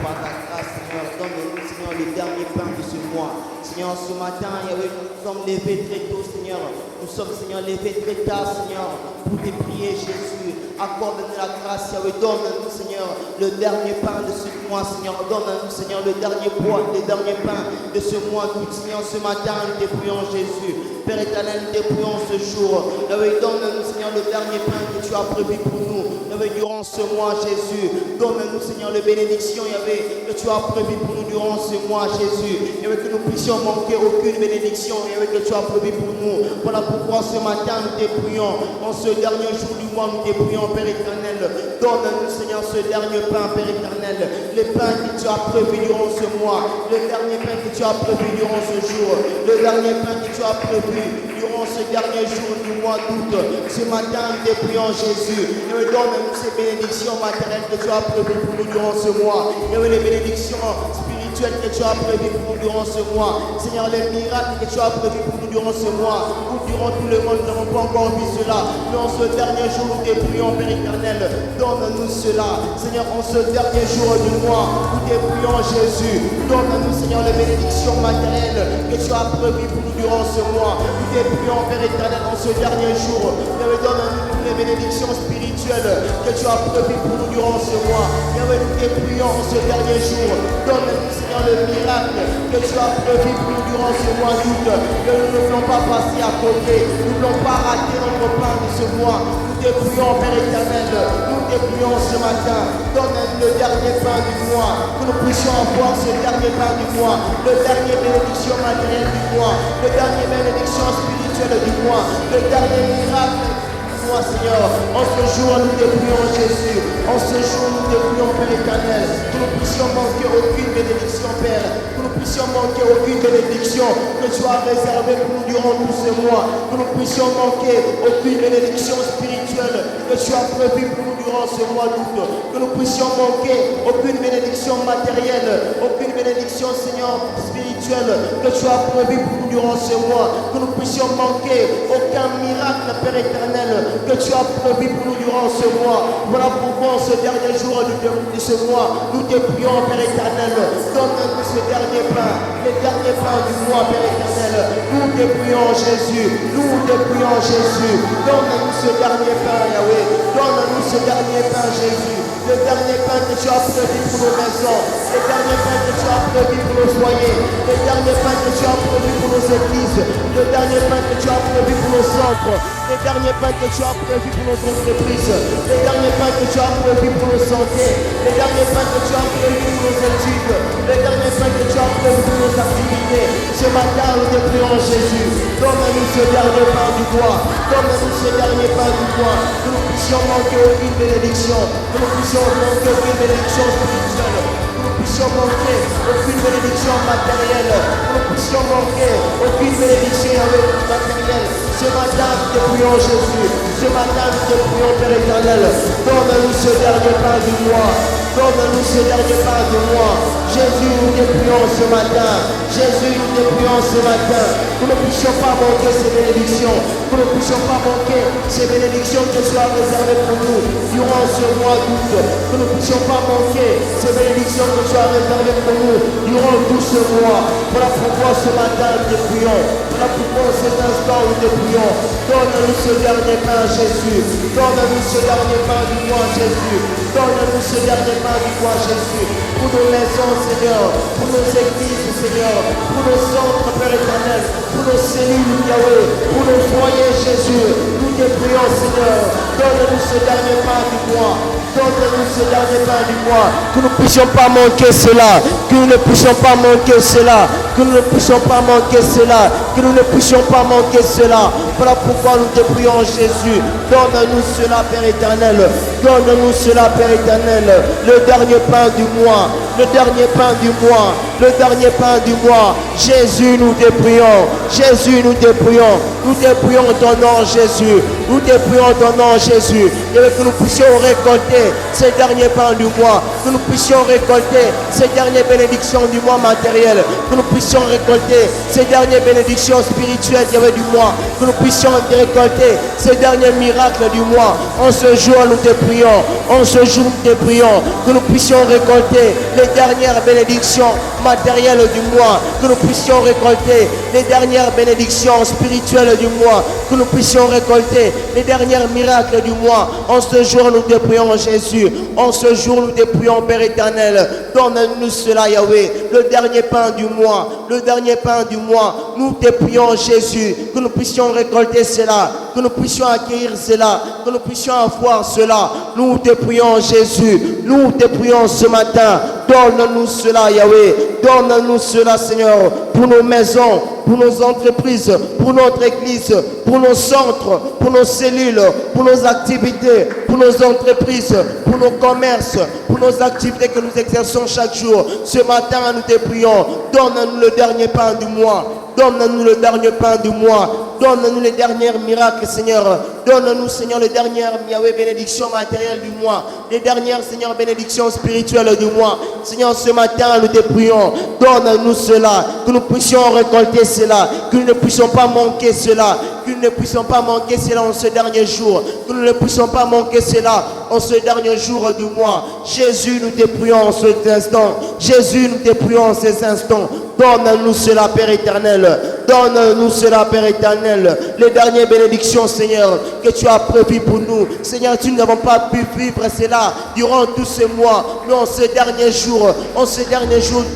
mois. Seigneur, ce matin, Yahweh, nous sommes levés très tôt, Seigneur. Nous sommes, Seigneur, levés très tard, Seigneur, pour te prier, Jésus. Accorde-nous la grâce, Yahweh. Donne-nous, Seigneur, le dernier pain de ce mois, Seigneur. Donne-nous, Seigneur, le dernier pain de ce mois. Nous, Seigneur, ce matin, nous te prions, Jésus. Père éternel, nous te prions ce jour. Yahweh, donne-nous, Seigneur, le dernier pain que tu as prévu pour nous. Yahweh, durant ce mois, Jésus. Donne-nous, Seigneur, les bénédictions, Yahweh, que tu as prévu pour nous durant ce mois, Jésus. Yahweh, que nous puissions manquer aucune bénédiction, Yahweh, que tu as prévu pour nous. Voilà pourquoi ce matin, nous te prions. En ce dernier jour du mois, nous te prions, Père éternel. Donne-nous, Seigneur, ce dernier pain, Père éternel. Le pain que tu as prévu durant ce mois. Le dernier pain que tu as prévu durant ce jour. Le dernier pain que tu as prévu durant ce dernier jour du mois d'août. Ce matin, nous te prions, Jésus. Et donne-nous ces bénédictions matérielles que tu as prévues pour nous durant ce mois. Et les bénédictions spirituelles que tu as prévues pour nous durant ce mois. Seigneur, les miracles que tu as prévus pour nous durant ce mois. Nous, durant tout le monde, nous n'avons pas encore vu cela. Mais en ce dernier jour, nous te prions, Père éternel. Donne-nous cela. Seigneur, en ce dernier jour du mois, nous te prions, Jésus. Donne-nous, Seigneur, les bénédictions matérielles que tu as prévues pour nous durant ce mois. Nous te prions, Père éternel, en ce dernier jour. Donne-nous toutes les bénédictions spirituelles que tu as prévues pour nous durant ce mois. Nous te prions en ce dernier jour. Donne-nous, Seigneur, le miracle que tu as prévu pour nous durant ce mois d'août. Que nous ne voulons pas passer à côté. Nous ne voulons pas rater notre pain de ce mois. Nous te prions, Père éternel. Nous te prions ce matin. Donne-nous le dernier pain du mois. Que nous puissions avoir ce dernier pain du mois. Le dernier bénédiction matérielle du mois. Le dernier bénédiction spirituelle du mois. Le dernier miracle. Seigneur, en ce jour nous te prions, Jésus. En ce jour nous te prions, Père éternel. Que nous puissions manquer aucune bénédiction, Père. Que nous puissions manquer aucune bénédiction que tu as réservée pour nous durant tout ce mois. Que nous puissions manquer aucune bénédiction spirituelle que tu as prévue pour nous durant ce mois d'août. Que nous puissions manquer aucune bénédiction matérielle, aucune bénédiction, Seigneur, spirituelle que tu as prévue pour nous durant ce mois. Que nous puissions manquer aucun miracle, Père éternel, que tu as prévu pour nous durant ce mois. Voilà pourquoi en ce dernier jour de ce mois, nous te prions, Père éternel. Donne-nous ce dernier pain, le dernier pain du mois, Père éternel. Nous te prions, Jésus. Nous te prions, Jésus. Donne-nous ce dernier pain, Yahweh. Donne-nous ce dernier pain, Jésus. Le dernier pain que tu as prévu pour nos maisons. Le dernier pain que tu as prévu pour nos foyers. Le dernier pain que tu as prévu pour nos églises. Le dernier pain que tu as prévu pour nos centres. Le dernier pain que tu as prévu pour nos entreprises. Le dernier pain que tu as prévu pour nos santé. Le dernier pain que tu as prévu pour nos études. Le dernier pain que tu as prévu pour nos activités. Ce matin, nous te prions, Jésus. Donne-nous ce dernier pain du mois. Donne-nous ce dernier pain du mois. Que nous puissions manquer aucune bénédiction. Que nous puissions manquer aucune bénédiction spirituelle. Que nous puissions manquer aucune bénédiction matérielle. Que nous puissions manquer aucune bénédiction matérielle. Ce matin, nous te prions, Jésus. Ce matin, nous te prions, Père éternel. Donne-nous ce dernier pain du mois. Donne-nous ce dernier pain du mois. Jésus, nous te prions ce matin. Jésus, nous te prions ce matin. Que nous ne puissions pas manquer ces bénédictions. Que nous ne puissions pas manquer ces bénédictions que tu as réservées pour nous durant ce mois d'août. Que nous ne puissions pas manquer ces bénédictions que tu as réservées pour nous durant tout ce mois. Voilà pourquoi ce matin, nous te prions. Voilà pourquoi cet instant, nous te prions. Donne-nous ce dernier pain, Jésus. Donne-nous ce dernier pain du mois, Jésus. Donne-nous ce dernier pain du mois, Jésus. Pour nos maisons, Seigneur. Pour nos églises, Seigneur. Pour nos centres, Père éternel. Pour nos cellules, Yahweh. Pour nos foyers, Jésus. Nous te prions, Seigneur. Donne-nous ce dernier pain du mois. Donne-nous ce dernier pain du mois. Que nous ne puissions pas manquer cela. Que nous ne puissions pas manquer cela. Que nous ne puissions pas manquer cela. Que nous ne puissions pas manquer cela. Voilà pourquoi nous te prions, Jésus. Donne-nous cela, Père éternel. Donne-nous cela, Père éternel. Le dernier pain du mois. Le dernier pain du mois. Le dernier pain du mois. Jésus, nous te prions. Jésus, nous te prions. Nous te prions en ton nom, Jésus. Nous te prions en ton nom, Jésus. Et que nous puissions récolter ces derniers pains du mois. Que nous puissions récolter ces dernières bénédictions du mois matériel. Que nous puissions puissions récolter ces dernières bénédictions spirituelles, Yahweh, du mois. Que nous puissions récolter ces derniers miracles du mois. En ce jour, nous te prions. En ce jour, nous te prions. Que nous puissions récolter les dernières bénédictions matérielles du mois. Que nous puissions récolter les dernières bénédictions spirituelles du mois. Que nous puissions récolter les derniers miracles du mois. En ce jour, nous te prions, Jésus. En ce jour, nous te prions, Père éternel. Donne-nous cela, Yahweh. Le dernier pain du mois. Le dernier pain du mois. Nous te prions, Jésus. Que nous puissions récolter cela. Que nous puissions acquérir cela. Que nous puissions avoir cela. Nous te prions, Jésus. Nous te prions ce matin. Donne-nous cela, Yahweh. Donne-nous cela, Seigneur, pour nos maisons, pour nos entreprises, pour notre église, pour nos centres, pour nos cellules, pour nos activités, pour nos entreprises, pour nos commerces, pour nos activités que nous exerçons chaque jour. Ce matin, nous te prions. Donne-nous le dernier pain du mois. Donne-nous le dernier pain du mois. Donne-nous les derniers miracles, Seigneur. Donne-nous, Seigneur, les dernières, Yahweh, bénédictions matérielles du mois. Les dernières, Seigneur, bénédictions spirituelles du mois. Seigneur, ce matin, nous te prions. Donne-nous cela. Que nous puissions récolter cela. Que nous ne puissions pas manquer cela. Que nous ne puissions pas manquer cela en ce dernier jour. Que nous ne puissions pas manquer cela en ce dernier jour du mois. Jésus, nous te prions en cet instant. Jésus, nous te prions en ces instants. Donne-nous cela, Père éternel. Donne-nous cela, Père éternel. Les dernières bénédictions, Seigneur, que tu as prévues pour nous. Seigneur, nous n'avons pas pu vivre cela durant tous ces mois. Mais en ces derniers jours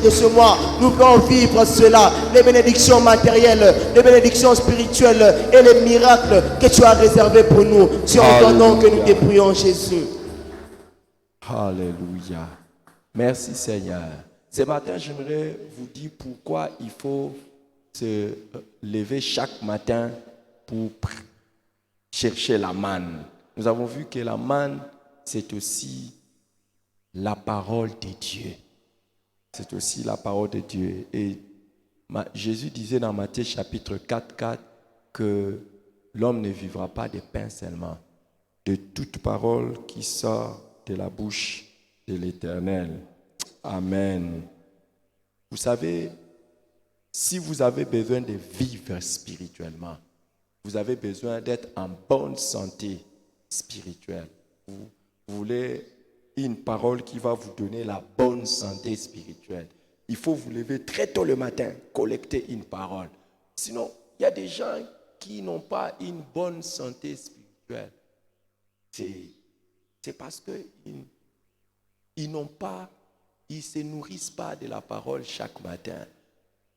de ce mois, nous voulons vivre cela. Les bénédictions matérielles, les bénédictions spirituelles et les miracles que tu as réservés pour nous. C'est en ton nom que nous te prions, Jésus. Alléluia. Merci, Seigneur. Ce matin, j'aimerais vous dire pourquoi il faut se lever chaque matin pour chercher la manne. Nous avons vu que la manne, c'est aussi la parole de Dieu. C'est aussi la parole de Dieu. Et Jésus disait dans Matthieu chapitre 4 que l'homme ne vivra pas de pain seulement, de toute parole qui sort de la bouche de l'Éternel. Amen. Vous savez, si vous avez besoin de vivre spirituellement, vous avez besoin d'être en bonne santé spirituelle. Vous voulez une parole qui va vous donner la bonne santé spirituelle. Il faut vous lever très tôt le matin, collecter une parole. Sinon, il y a des gens qui n'ont pas une bonne santé spirituelle. C'est parce qu'ils n'ont pas, ils ne se nourrissent pas de la parole chaque matin.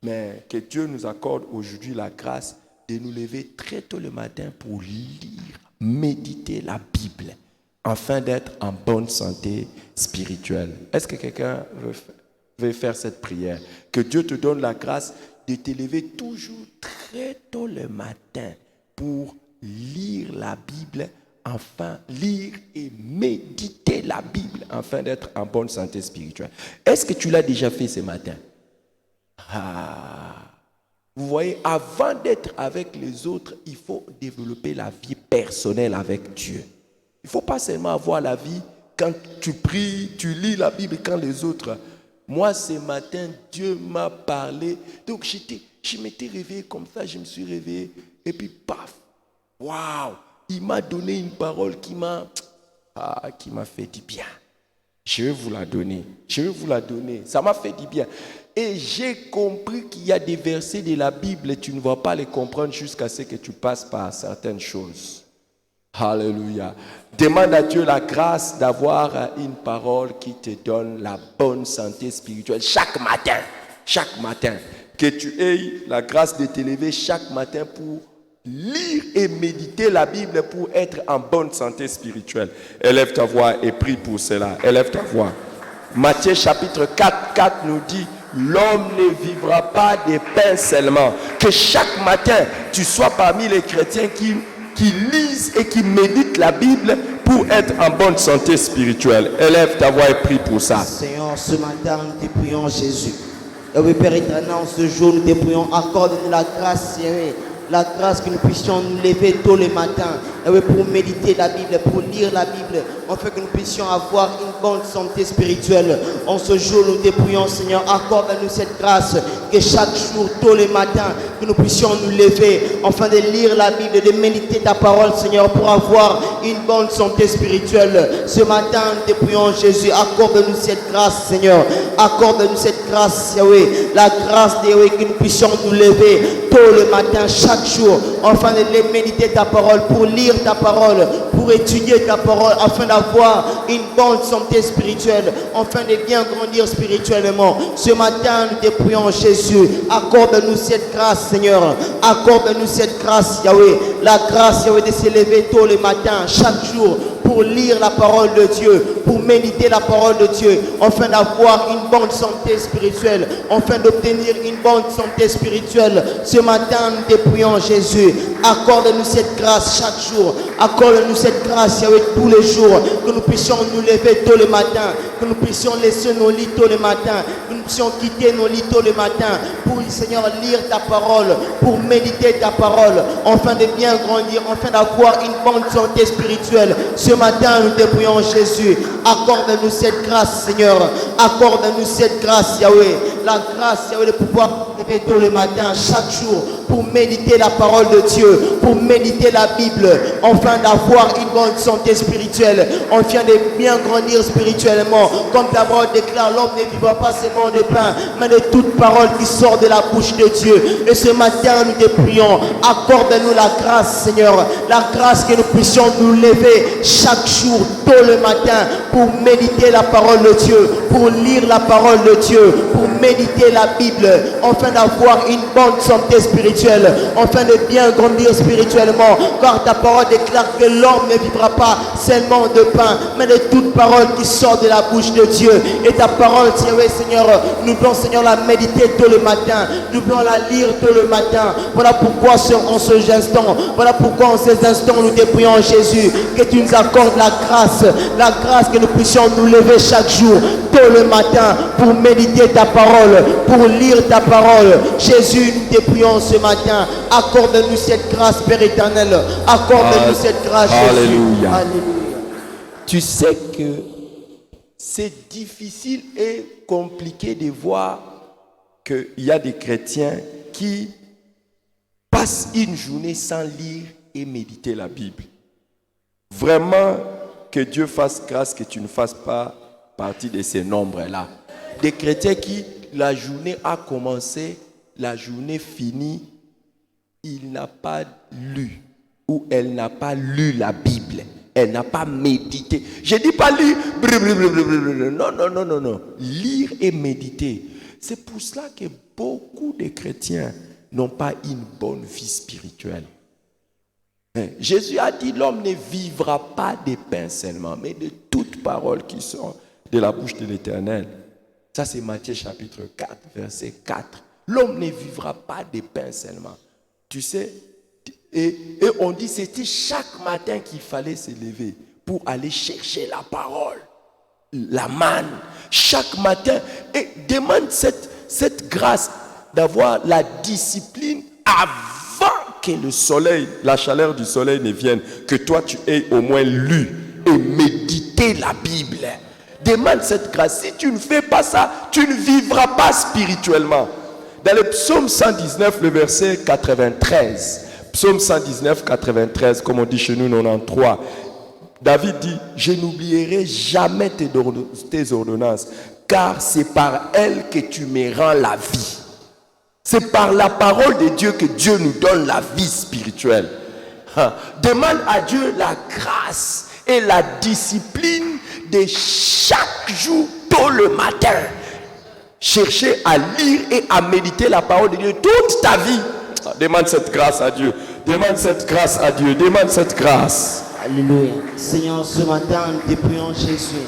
Mais que Dieu nous accorde aujourd'hui la grâce de nous lever très tôt le matin pour lire, méditer la Bible, afin d'être en bonne santé spirituelle. Est-ce que quelqu'un veut faire cette prière? Que Dieu te donne la grâce de te lever toujours très tôt le matin pour lire la Bible, enfin lire et méditer la Bible afin d'être en bonne santé spirituelle. Est-ce que tu l'as déjà fait ce matin? Vous voyez, avant d'être avec les autres, il faut développer la vie personnelle avec Dieu. Il ne faut pas seulement avoir la vie quand tu pries, tu lis la Bible quand les autres. Moi, ce matin, Dieu m'a parlé. Donc, je m'étais réveillé comme ça, je me suis réveillé. Et puis, paf, waouh, il m'a donné une parole qui m'a fait du bien. Je vais vous la donner. Ça m'a fait du bien. Et j'ai compris qu'il y a des versets de la Bible et tu ne vas pas les comprendre jusqu'à ce que tu passes par certaines choses. Alléluia. Demande à Dieu la grâce d'avoir une parole qui te donne la bonne santé spirituelle chaque matin. Que tu aies la grâce de te lever chaque matin pour lire et méditer la Bible pour être en bonne santé spirituelle. Élève ta voix et prie pour cela. Élève ta voix. Matthieu chapitre 4 nous dit: l'homme ne vivra pas de pain seulement. Que chaque matin, tu sois parmi les chrétiens qui lisent et qui méditent la Bible pour être en bonne santé spirituelle. Élève ta voix et prie pour ça. Seigneur, ce matin, nous te prions, Jésus. Et oui, Père éternel, ce jour, nous te prions, accorde-nous la grâce, Seigneur, la grâce que nous puissions nous lever tôt le matin, Yahweh, pour méditer la Bible, pour lire la Bible, afin que nous puissions avoir une bonne santé spirituelle. En ce jour, nous te prions, Seigneur, accorde-nous cette grâce, que chaque jour, tôt le matin, que nous puissions nous lever, afin de lire la Bible, de méditer ta parole, Seigneur, pour avoir une bonne santé spirituelle. Ce matin, nous te prions, Jésus, accorde-nous cette grâce, Seigneur, accorde-nous cette grâce, Yahweh, la grâce de Yahweh, que nous puissions nous lever tôt le matin, chaque jour, afin de méditer ta parole, pour lire ta parole, pour étudier ta parole, afin d'avoir une bonne santé spirituelle, afin de bien grandir spirituellement. Ce matin, nous te prions, Jésus, accorde-nous cette grâce, Seigneur, accorde-nous cette grâce, Yahweh, la grâce, Yahweh, de se lever tôt le matin, chaque jour, pour lire la parole de Dieu, pour méditer la parole de Dieu, afin d'avoir une bonne santé spirituelle, afin d'obtenir une bonne santé spirituelle. Ce matin, nous te prions, Jésus, accorde-nous cette grâce chaque jour, accorde-nous cette grâce, Yahweh, tous les jours, que nous puissions nous lever tôt le matin, que nous puissions laisser nos lits tôt le matin, que nous puissions quitter nos lits tôt le matin, pour, Seigneur, lire ta parole, pour méditer ta parole, afin de bien grandir, afin d'avoir une bonne santé spirituelle. Ce matin, nous te prions, Jésus, accorde-nous cette grâce, Seigneur, accorde-nous cette grâce, Yahweh, la grâce, Yahweh, de pouvoir lever tôt le matin, chaque jour, pour méditer la parole de Dieu, pour méditer la Bible, afin d'avoir une bonne santé spirituelle, afin de bien grandir spirituellement. Comme ta parole déclare, l'homme ne vivra pas seulement de pain, mais de toute parole qui sort de la bouche de Dieu. Et ce matin, nous te prions, accorde-nous la grâce, Seigneur, la grâce que nous puissions nous lever chaque jour, tôt le matin, pour méditer la parole de Dieu, pour lire la parole de Dieu, pour méditer la Bible, afin d'avoir une bonne santé spirituelle, afin de bien grandir spirituellement. Car ta parole déclare que l'homme ne vivra pas seulement de pain, mais de toute parole qui sort de la bouche de Dieu. Et ta parole, Seigneur, nous voulons, Seigneur, la méditer tôt le matin, nous voulons la lire tôt le matin. Voilà pourquoi en ces instants, voilà pourquoi en ces instants, nous te prions, Jésus, que tu nous accordes la grâce que nous puissions nous lever chaque jour, tôt le matin, pour méditer ta parole, pour lire ta parole. Jésus, nous te prions ce matin, accorde-nous cette grâce, Père éternel, accorde-nous cette grâce, Alléluia. Jésus. Alléluia. Tu sais que c'est difficile et compliqué de voir qu'il y a des chrétiens qui passent une journée sans lire et méditer la Bible. Vraiment, que Dieu fasse grâce que tu ne fasses pas partie de ces nombres-là. Des chrétiens qui, la journée a commencé, la journée finie, il n'a pas lu ou elle n'a pas lu la Bible. Elle n'a pas médité. Je ne dis pas lire. Non. Lire et méditer. C'est pour cela que beaucoup de chrétiens n'ont pas une bonne vie spirituelle. Jésus a dit, l'homme ne vivra pas de pain seulement, mais de toute parole qui sort de la bouche de l'Éternel. Ça, c'est Matthieu chapitre 4, verset 4. L'homme ne vivra pas de pain seulement. Tu sais, et on dit, c'était chaque matin qu'il fallait se lever pour aller chercher la parole, la manne, chaque matin. Et demande cette grâce d'avoir la discipline avant que le soleil, la chaleur du soleil ne vienne, que toi tu aies au moins lu et médité la Bible. Demande cette grâce. Si tu ne fais pas ça, tu ne vivras pas spirituellement. Dans le psaume 119, le verset 93, psaume 119, 93, comme on dit chez nous, 93, David dit, je n'oublierai jamais tes ordonnances, car c'est par elles que tu me rends la vie. C'est par la parole de Dieu que Dieu nous donne la vie spirituelle. Demande à Dieu la grâce et la discipline de chaque jour, tôt le matin. Chercher à lire et à méditer la parole de Dieu toute ta vie. Demande cette grâce à Dieu. Demande cette grâce à Dieu. Demande cette grâce. Alléluia. Seigneur, ce matin, nous te prions, Jésus.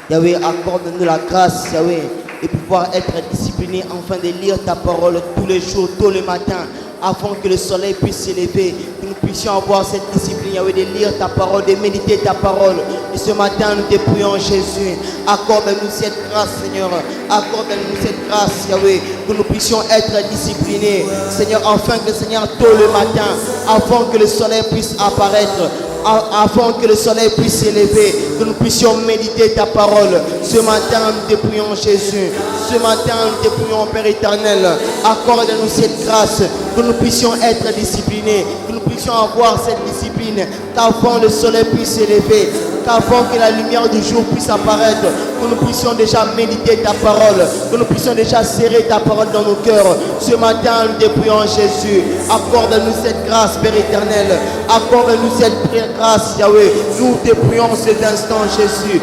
Yahweh, accorde-nous la grâce, Yahweh, et pouvoir être discipliné afin de lire ta parole tous les jours, tôt le matin, afin que le soleil puisse s'élever, que nous puissions avoir cette discipline, Yahweh, de lire ta parole, de méditer ta parole, Et ce matin, nous te prions, Jésus. Accorde-nous cette grâce, Seigneur. Accorde-nous cette grâce, Yahweh, que nous puissions être disciplinés, Seigneur, afin que, Seigneur, tôt le matin, avant que le soleil puisse apparaître, avant que le soleil puisse s'élever, que nous puissions méditer ta parole. Ce matin, nous te prions, Jésus. Ce matin, nous te prions, Père éternel. Accorde-nous cette grâce, que nous puissions être disciplinés, que nous puissions avoir cette discipline, qu'avant le soleil puisse s'élever, qu'avant que la lumière du jour puisse apparaître, que nous puissions déjà méditer ta parole, que nous puissions déjà serrer ta parole dans nos cœurs. Ce matin, nous te prions, Jésus. Accorde-nous cette grâce, Père éternel. Accorde-nous cette grâce, Yahweh. Nous te prions ces instants, Jésus.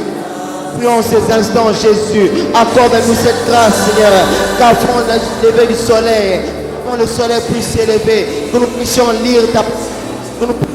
Prions ces instants, Jésus. Accorde-nous cette grâce, Seigneur. Qu'avant le lever du soleil, quand le soleil puisse s'élever, que nous puissions lire ta parole, que nous puissions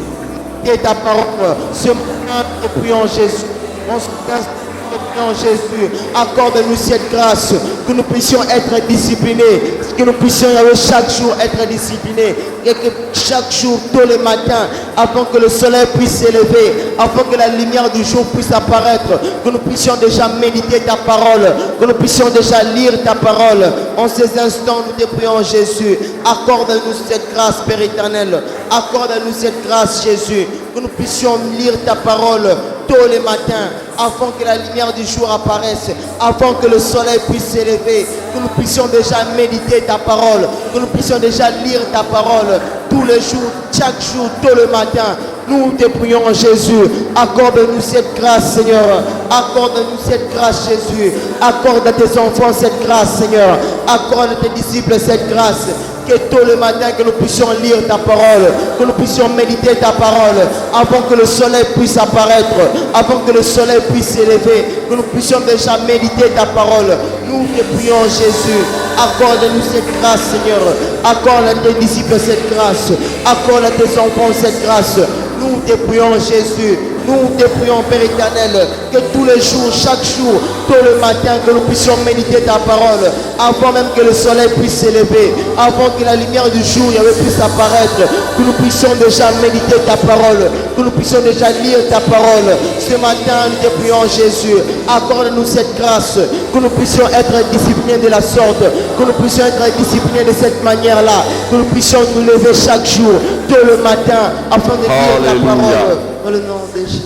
lire ta parole. Ce matin, nous te prions, Jésus. En ce instant, Jésus, accorde-nous cette grâce, que nous puissions être disciplinés, que nous puissions chaque jour être disciplinés, et que chaque jour, tôt le matin, avant que le soleil puisse s'élever, avant que la lumière du jour puisse apparaître, que nous puissions déjà méditer ta parole, que nous puissions déjà lire ta parole. En ces instants, nous te prions, Jésus, accorde-nous cette grâce, Père éternel, accorde-nous cette grâce, Jésus, que nous puissions lire ta parole tôt le matin, avant que la lumière du jour apparaisse, avant que le soleil puisse s'élever, que nous puissions déjà méditer ta parole, que nous puissions déjà lire ta parole tous les jours, chaque jour, tôt le matin. Nous te prions, Jésus, accorde-nous cette grâce, Seigneur. Accorde-nous cette grâce, Jésus. Accorde à tes enfants cette grâce, Seigneur. Accorde à tes disciples cette grâce. Que tôt le matin, que nous puissions lire ta parole, que nous puissions méditer ta parole, avant que le soleil puisse apparaître, avant que le soleil puisse s'élever, que nous puissions déjà méditer ta parole. Nous te prions, Jésus, accorde-nous cette grâce, Seigneur. Accorde à tes disciples cette grâce. Accorde à tes enfants cette grâce. Nous te prions, Jésus. Nous te prions, Père éternel, que tous les jours, chaque jour, tôt le matin, que nous puissions méditer ta parole, avant même que le soleil puisse s'élever, avant que la lumière du jour puisse apparaître, que nous puissions déjà méditer ta parole, que nous puissions déjà lire ta parole. Ce matin, nous te prions, Jésus, accorde-nous cette grâce, que nous puissions être disciplinés de la sorte, que nous puissions être disciplinés de cette manière-là, que nous puissions nous lever chaque jour, tôt le matin, afin de lire ta parole. Dans le nom de Jésus.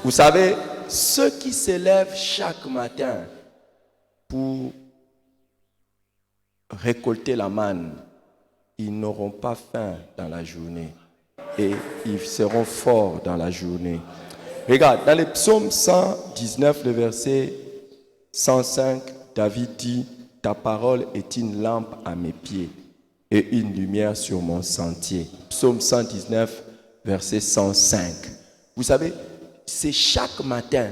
Vous savez, ceux qui se lèvent chaque matin pour récolter la manne, ils n'auront pas faim dans la journée et ils seront forts dans la journée. Regarde, dans le psaume 119, le verset 105, David dit, « Ta parole est une lampe à mes pieds et une lumière sur mon sentier. » Psaume 119, verset 105. Vous savez, c'est chaque matin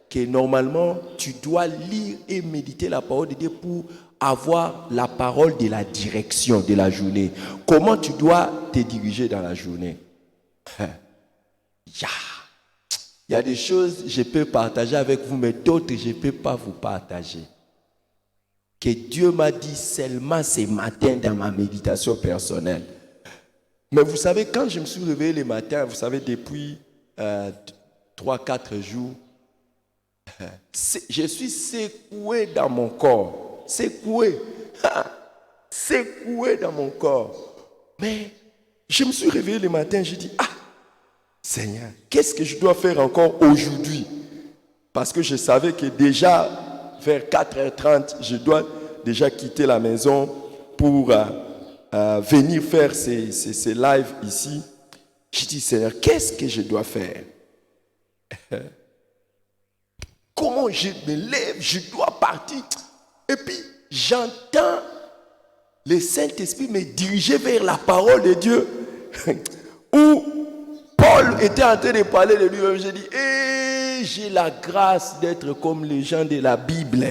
que normalement tu dois lire et méditer la parole de Dieu pour avoir la parole de la direction de la journée. Comment tu dois te diriger dans la journée? Il y a des choses que je peux partager avec vous, mais d'autres je ne peux pas vous partager. Que Dieu m'a dit seulement ce matin dans ma méditation personnelle. Mais vous savez, quand je me suis réveillé le matin, vous savez, depuis 3-4 jours, je suis secoué dans mon corps. Secoué dans mon corps. Mais je me suis réveillé le matin, j'ai dit, Seigneur, qu'est-ce que je dois faire encore aujourd'hui? Parce que je savais que déjà, vers 4h30, je dois déjà quitter la maison pour venir faire ces lives ici. Je dis, Seigneur, qu'est-ce que je dois faire? Comment je me lève? Je dois partir. Et puis, j'entends le Saint-Esprit me diriger vers la parole de Dieu. Où Paul était en train de parler de lui-même. J'ai dit, j'ai la grâce d'être comme les gens de la Bible.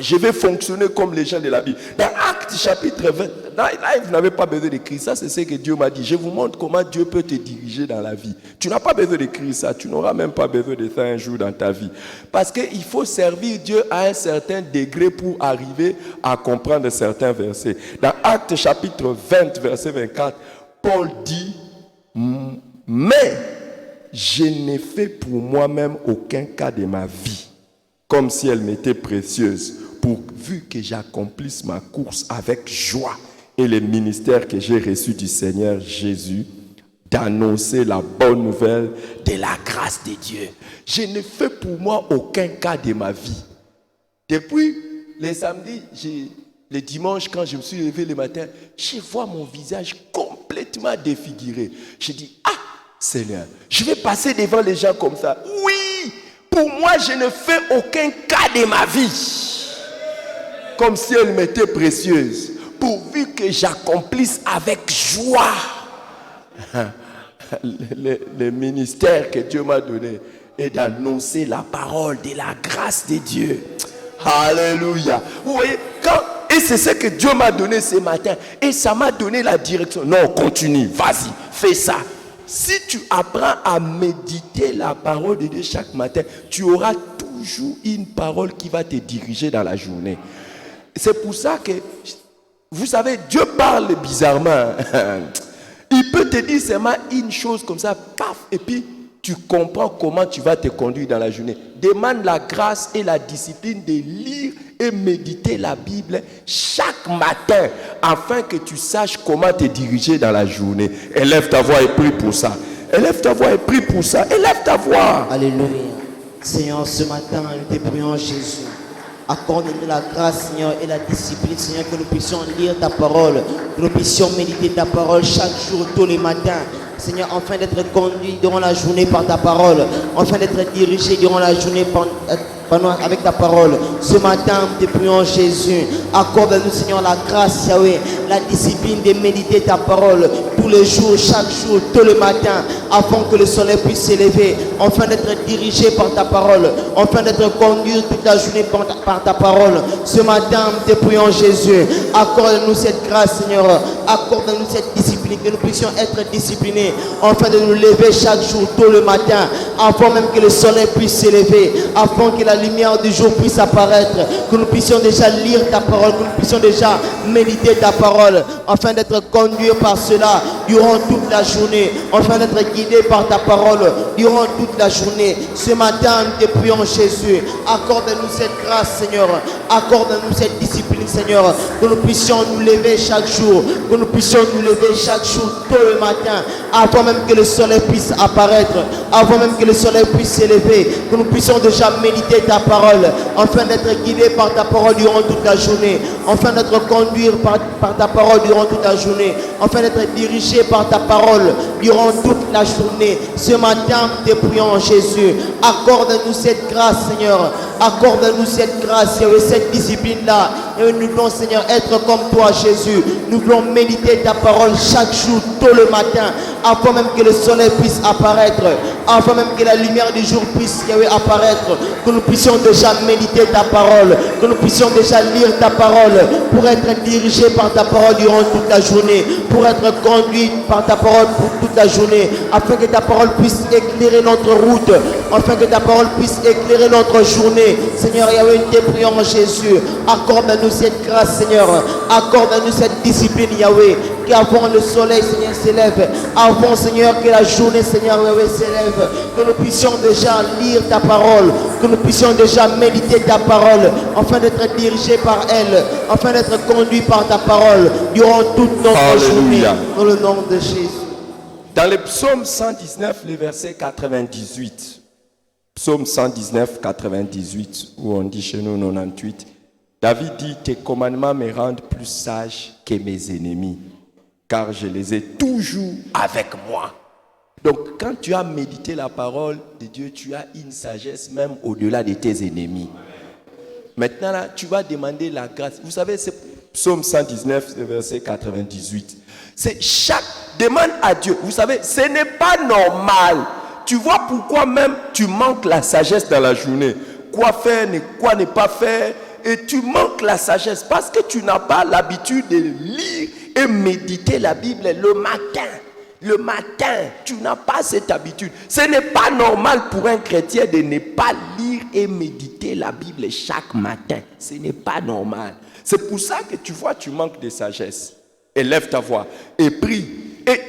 Je vais fonctionner comme les gens de la Bible. Dans Actes chapitre 20, là, vous n'avez pas besoin d'écrire ça, c'est ce que Dieu m'a dit. Je vous montre comment Dieu peut te diriger dans la vie. Tu n'as pas besoin d'écrire ça, tu n'auras même pas besoin de ça un jour dans ta vie. Parce qu'il faut servir Dieu à un certain degré pour arriver à comprendre certains versets. Dans Actes chapitre 20, verset 24, Paul dit, mais je n'ai fait pour moi-même aucun cas de ma vie, comme si elle m'était précieuse, pourvu que j'accomplisse ma course avec joie et le ministère que j'ai reçu du Seigneur Jésus, d'annoncer la bonne nouvelle de la grâce de Dieu. Je ne fais pour moi aucun cas de ma vie. Depuis les samedis, les dimanches, quand je me suis levé le matin, je vois mon visage complètement défiguré. Je dis, ah, Seigneur, je vais passer devant les gens comme ça. Oui, pour moi, je ne fais aucun cas de ma vie, comme si elle m'était précieuse, pourvu que j'accomplisse avec joie le ministère que Dieu m'a donné et d'annoncer la parole de la grâce de Dieu. Alléluia. Vous voyez, et c'est ce que Dieu m'a donné ce matin. Et ça m'a donné la direction. Non, continue, vas-y, fais ça. Si tu apprends à méditer la parole de Dieu chaque matin, tu auras toujours une parole qui va te diriger dans la journée. C'est pour ça que, vous savez, Dieu parle bizarrement. Il peut te dire seulement une chose comme ça, paf, et puis tu comprends comment tu vas te conduire dans la journée. Demande la grâce et la discipline de lire et méditer la Bible chaque matin, afin que tu saches comment te diriger dans la journée. Élève ta voix et prie pour ça. Élève ta voix et prie pour ça. Élève ta voix. Alléluia. Seigneur, ce matin, nous te prions, Jésus. Accorde-nous la grâce, Seigneur, et la discipline, Seigneur, que nous puissions lire ta parole, que nous puissions méditer ta parole chaque jour, tous les matins. Seigneur, afin d'être conduit durant la journée par ta parole, afin d'être dirigé durant la journée avec ta parole. Ce matin, nous te prions, Jésus. Accorde-nous, Seigneur, la grâce, Yahweh, la discipline de méditer ta parole tous les jours, chaque jour, tous les matins, afin que le soleil puisse s'élever, afin d'être dirigé par ta parole, afin d'être conduit toute la journée par ta parole. Ce matin, nous te prions, Jésus. Accorde-nous cette grâce, Seigneur. Accorde-nous cette discipline, que nous puissions être disciplinés, afin de nous lever chaque jour, tôt le matin, afin même que le soleil puisse s'élever, afin que la lumière du jour puisse apparaître, que nous puissions déjà lire ta parole, que nous puissions déjà méditer ta parole, afin d'être conduits par cela durant toute la journée, afin d'être guidés par ta parole durant toute la journée. Ce matin, nous te prions, Jésus. Accorde-nous cette grâce, Seigneur. Accorde-nous cette discipline, Seigneur, que nous puissions nous lever chaque jour, que nous puissions nous lever chaque jour, tôt le matin, avant même que le soleil puisse apparaître, avant même que le soleil puisse s'élever, que nous puissions déjà méditer ta parole, afin d'être guidés par ta parole durant toute la journée, afin d'être conduits par ta parole durant toute la journée, afin d'être dirigés par ta parole durant toute la journée. Ce matin, nous te prions, Jésus. Accorde-nous cette grâce, Seigneur. Accorde-nous cette grâce, cette discipline-là. Et nous voulons, Seigneur, être comme toi, Jésus. Nous voulons méditer ta parole chaque jour, tôt le matin, avant même que le soleil puisse apparaître, avant même que la lumière du jour puisse apparaître, que nous puissions déjà méditer ta parole, que nous puissions déjà lire ta parole, pour être dirigés par ta parole durant toute la journée, pour être conduits par ta parole pour toute la journée, afin que ta parole puisse éclairer notre route, afin que ta parole puisse éclairer notre journée. Seigneur Yahweh, nous te prions, Jésus. Accorde-nous cette grâce, Seigneur. Accorde-nous cette discipline, Yahweh, qu'avant le soleil, Seigneur, s'élève, avant, Seigneur, que la journée, Seigneur Yahweh, s'élève, que nous puissions déjà lire ta parole, que nous puissions déjà méditer ta parole, afin d'être dirigés par elle, afin d'être conduits par ta parole durant toute notre journée, dans le nom de Jésus. Dans le psaume 119, le verset 98, psaume 119, 98, où on dit chez nous 98, David dit, tes commandements me rendent plus sage que mes ennemis, car je les ai toujours avec moi. Donc, quand tu as médité la parole de Dieu, tu as une sagesse même au-delà de tes ennemis. Maintenant, là, tu vas demander la grâce. Vous savez, c'est psaume 119, verset 98. C'est chaque demande à Dieu. Vous savez, ce n'est pas normal. Tu vois pourquoi même tu manques la sagesse dans la journée. Quoi faire, quoi ne pas faire. Et tu manques la sagesse parce que tu n'as pas l'habitude de lire et méditer la Bible le matin. Le matin, tu n'as pas cette habitude. Ce n'est pas normal pour un chrétien de ne pas lire et méditer la Bible chaque matin. Ce n'est pas normal. C'est pour ça que tu vois, tu manques de sagesse. Élève ta voix et prie. Et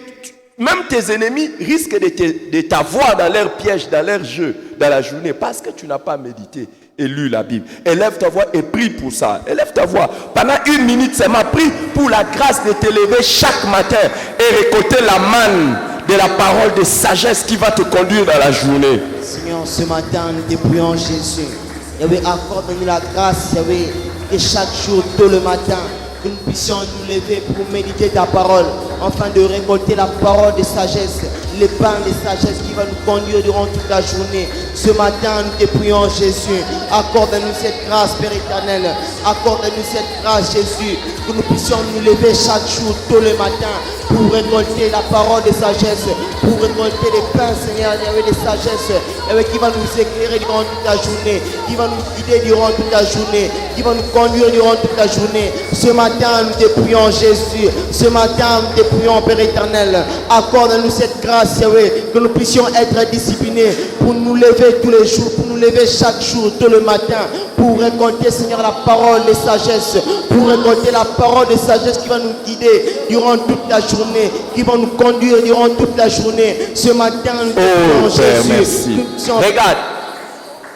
Même tes ennemis risquent de t'avoir dans leur piège, dans leur jeu, dans la journée, parce que tu n'as pas médité et lu la Bible. Élève ta voix et prie pour ça. Élève ta voix. Pendant 1 minute, c'est ma prie pour la grâce de te lever chaque matin et récolter la manne de la parole de sagesse qui va te conduire dans la journée. Seigneur, ce matin, nous te prions Jésus. Yahweh, accorde-nous la grâce, Yahweh, que chaque jour, tôt le matin, que nous puissions nous lever pour méditer ta parole, afin de récolter la parole de sagesse, le pain de sagesse qui va nous conduire durant toute la journée. Ce matin, nous te prions Jésus, accorde-nous cette grâce, Père éternel, accorde-nous cette grâce, Jésus, que nous puissions nous lever chaque jour, tôt le matin, pour récolter la parole de sagesse, pour récolter les pains, Seigneur, de sagesse, qui va nous éclairer durant toute la journée, qui va nous guider durant toute la journée, qui va nous conduire durant toute la journée. Ce matin, nous te prions Jésus. Ce matin, nous te prions Père éternel. Accorde-nous cette grâce, Yahweh, que nous puissions être disciplinés pour nous lever tous les jours, pour nous lever chaque jour, tôt le matin, pour récolter, Seigneur, la parole de sagesse, pour récolter la parole de sagesse qui va nous guider durant toute la journée, qui va nous conduire durant toute la journée. Ce matin, nous te prions Jésus. Merci. Regarde.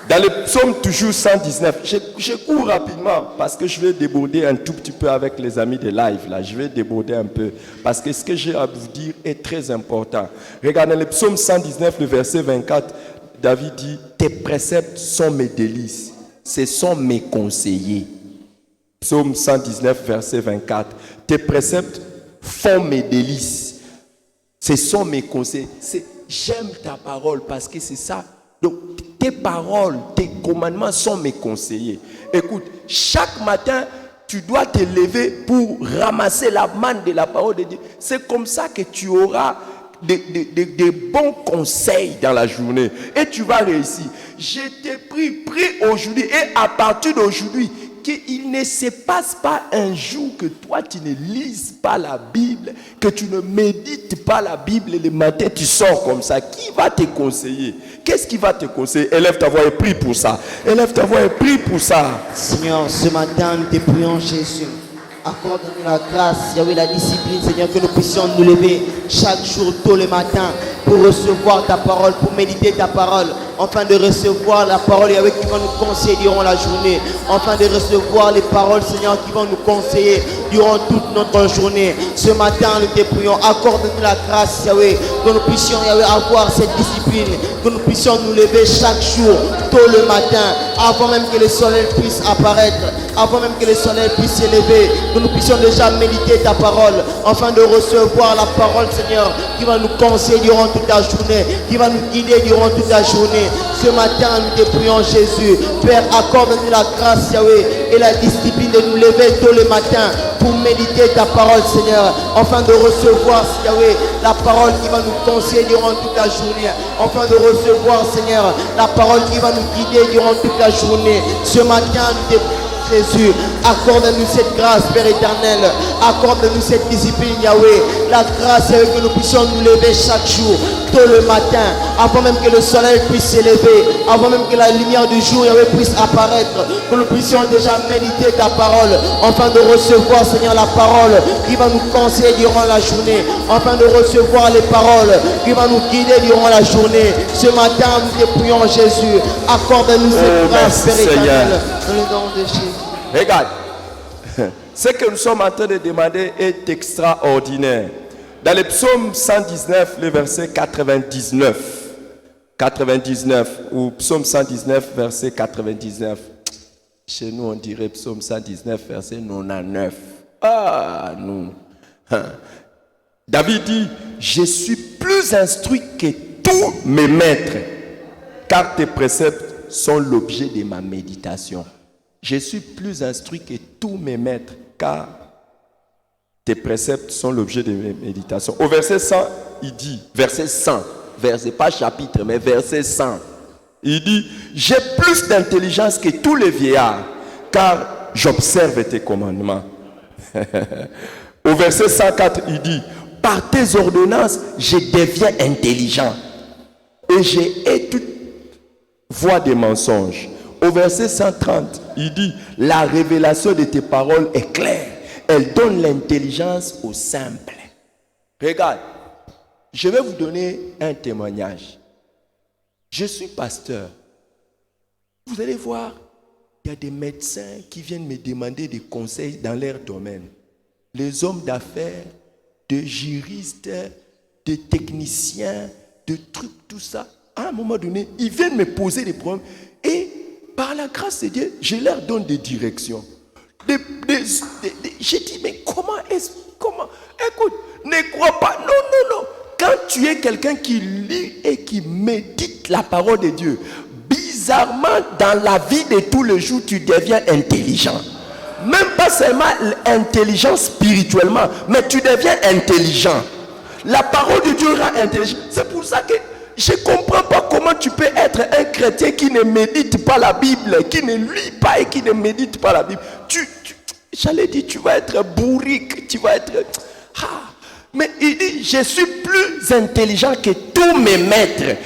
Dans le psaume toujours 119, je cours rapidement parce que je vais déborder un tout petit peu avec les amis de live. Là. Je vais déborder un peu parce que ce que j'ai à vous dire est très important. Regarde, dans le psaume 119, le verset 24, David dit « Tes préceptes sont mes délices, ce sont mes conseillers. » Psaume 119, verset 24. « Tes préceptes font mes délices, ce sont mes conseillers. » J'aime ta parole parce que c'est ça. Donc, tes paroles, tes commandements sont mes conseillers. Écoute, chaque matin, tu dois te lever pour ramasser la manne de la parole de Dieu. C'est comme ça que tu auras des bons conseils dans la journée. Et tu vas réussir. Je t'ai prie aujourd'hui et à partir d'aujourd'hui, qu'il ne se passe pas un jour que toi tu ne lises pas la Bible, que tu ne médites pas la Bible et le matin tu sors comme ça. Qui va te conseiller? Qu'est-ce qui va te conseiller? Élève ta voix et prie pour ça. Élève ta voix et prie pour ça. Seigneur, ce matin nous te prions Jésus. Accorde-nous la grâce, Yahweh, la discipline, Seigneur, que nous puissions nous lever chaque jour tôt le matin pour recevoir ta parole, pour méditer ta parole, afin de recevoir la parole, Yahweh, qui va nous conseiller durant la journée, afin de recevoir les paroles, Seigneur, qui vont nous conseiller durant toute notre journée. Ce matin, nous te prions, accorde-nous la grâce, Yahweh, que nous puissions, Yahweh, avoir cette discipline, que nous puissions nous lever chaque jour tôt le matin, avant même que le soleil puisse apparaître, avant même que le soleil puisse s'élever, que nous puissions déjà méditer ta parole, afin de recevoir la parole, Seigneur, qui va nous conseiller durant toute la journée, qui va nous guider durant toute la journée. Ce matin, nous te prions Jésus. Père, accorde-nous la grâce, Yahweh, et la discipline de nous lever tôt le matin pour méditer ta parole, Seigneur, afin de recevoir, Yahweh, la parole qui va nous conseiller durant toute la journée, afin de recevoir, Seigneur, la parole qui va nous guider durant toute la journée. Ce matin, nous te prions Jésus, accorde-nous cette grâce, Père éternel, accorde-nous cette discipline, Yahweh, la grâce, Yahweh, que nous puissions nous lever chaque jour, tôt le matin, avant même que le soleil puisse s'élever, avant même que la lumière du jour, Yahweh, puisse apparaître, que nous puissions déjà méditer ta parole, afin de recevoir, Seigneur, la parole qui va nous conseiller durant la journée, afin de recevoir les paroles qui vont nous guider durant la journée. Ce matin, nous te prions Jésus, accorde-nous cette grâce, Père éternel, dans le nom de Jésus. Regarde, ce que nous sommes en train de demander est extraordinaire. Dans le psaume 119, le verset 99, ou psaume 119, verset 99. Chez nous, on dirait psaume 119, verset 99. Ah, nous. David dit, je suis plus instruit que tous mes maîtres, car tes préceptes sont l'objet de ma méditation. Je suis plus instruit que tous mes maîtres, car tes préceptes sont l'objet de mes méditations. Au verset 100, il dit, verset 100, verset pas chapitre, mais verset 100, il dit, j'ai plus d'intelligence que tous les vieillards, car j'observe tes commandements. Au verset 104, il dit, par tes ordonnances, je deviens intelligent, et j'ai hais toute voix des mensonges. Au verset 130, il dit, la révélation de tes paroles est claire. Elle donne l'intelligence aux simples. Regarde, Je vais vous donner un témoignage. Je suis pasteur. Vous allez voir, il y a des médecins qui viennent me demander des conseils dans leur domaine. Les hommes d'affaires, des juristes, des techniciens, de trucs, tout ça. À un moment donné, ils viennent me poser des problèmes. Et par la grâce de Dieu, je leur donne des directions. J'ai dit, mais comment écoute, ne crois pas. Non. Quand tu es quelqu'un qui lit et qui médite la parole de Dieu, bizarrement, dans la vie de tous les jours, tu deviens intelligent. Même pas seulement intelligent spirituellement, mais tu deviens intelligent. La parole de Dieu rend intelligent. C'est pour ça que je ne comprends pas comment tu peux être un chrétien qui ne médite pas la Bible, qui ne lit pas et qui ne médite pas la Bible. J'allais dire, tu vas être bourrique, tu vas être... Mais il dit, je suis plus intelligent que tous mes maîtres.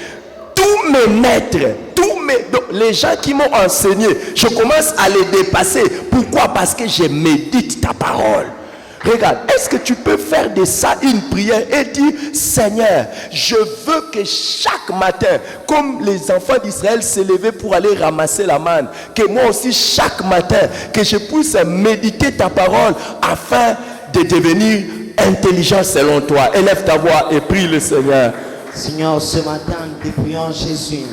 Donc, les gens qui m'ont enseigné, je commence à les dépasser. Pourquoi? Parce que je médite ta parole. Regarde, est-ce que tu peux faire de ça une prière et dire, Seigneur, je veux que chaque matin, comme les enfants d'Israël s'élevaient pour aller ramasser la manne, que moi aussi chaque matin, que je puisse méditer ta parole afin de devenir intelligent selon toi. Élève ta voix et prie le Seigneur. Seigneur, ce matin, nous te prions Jésus.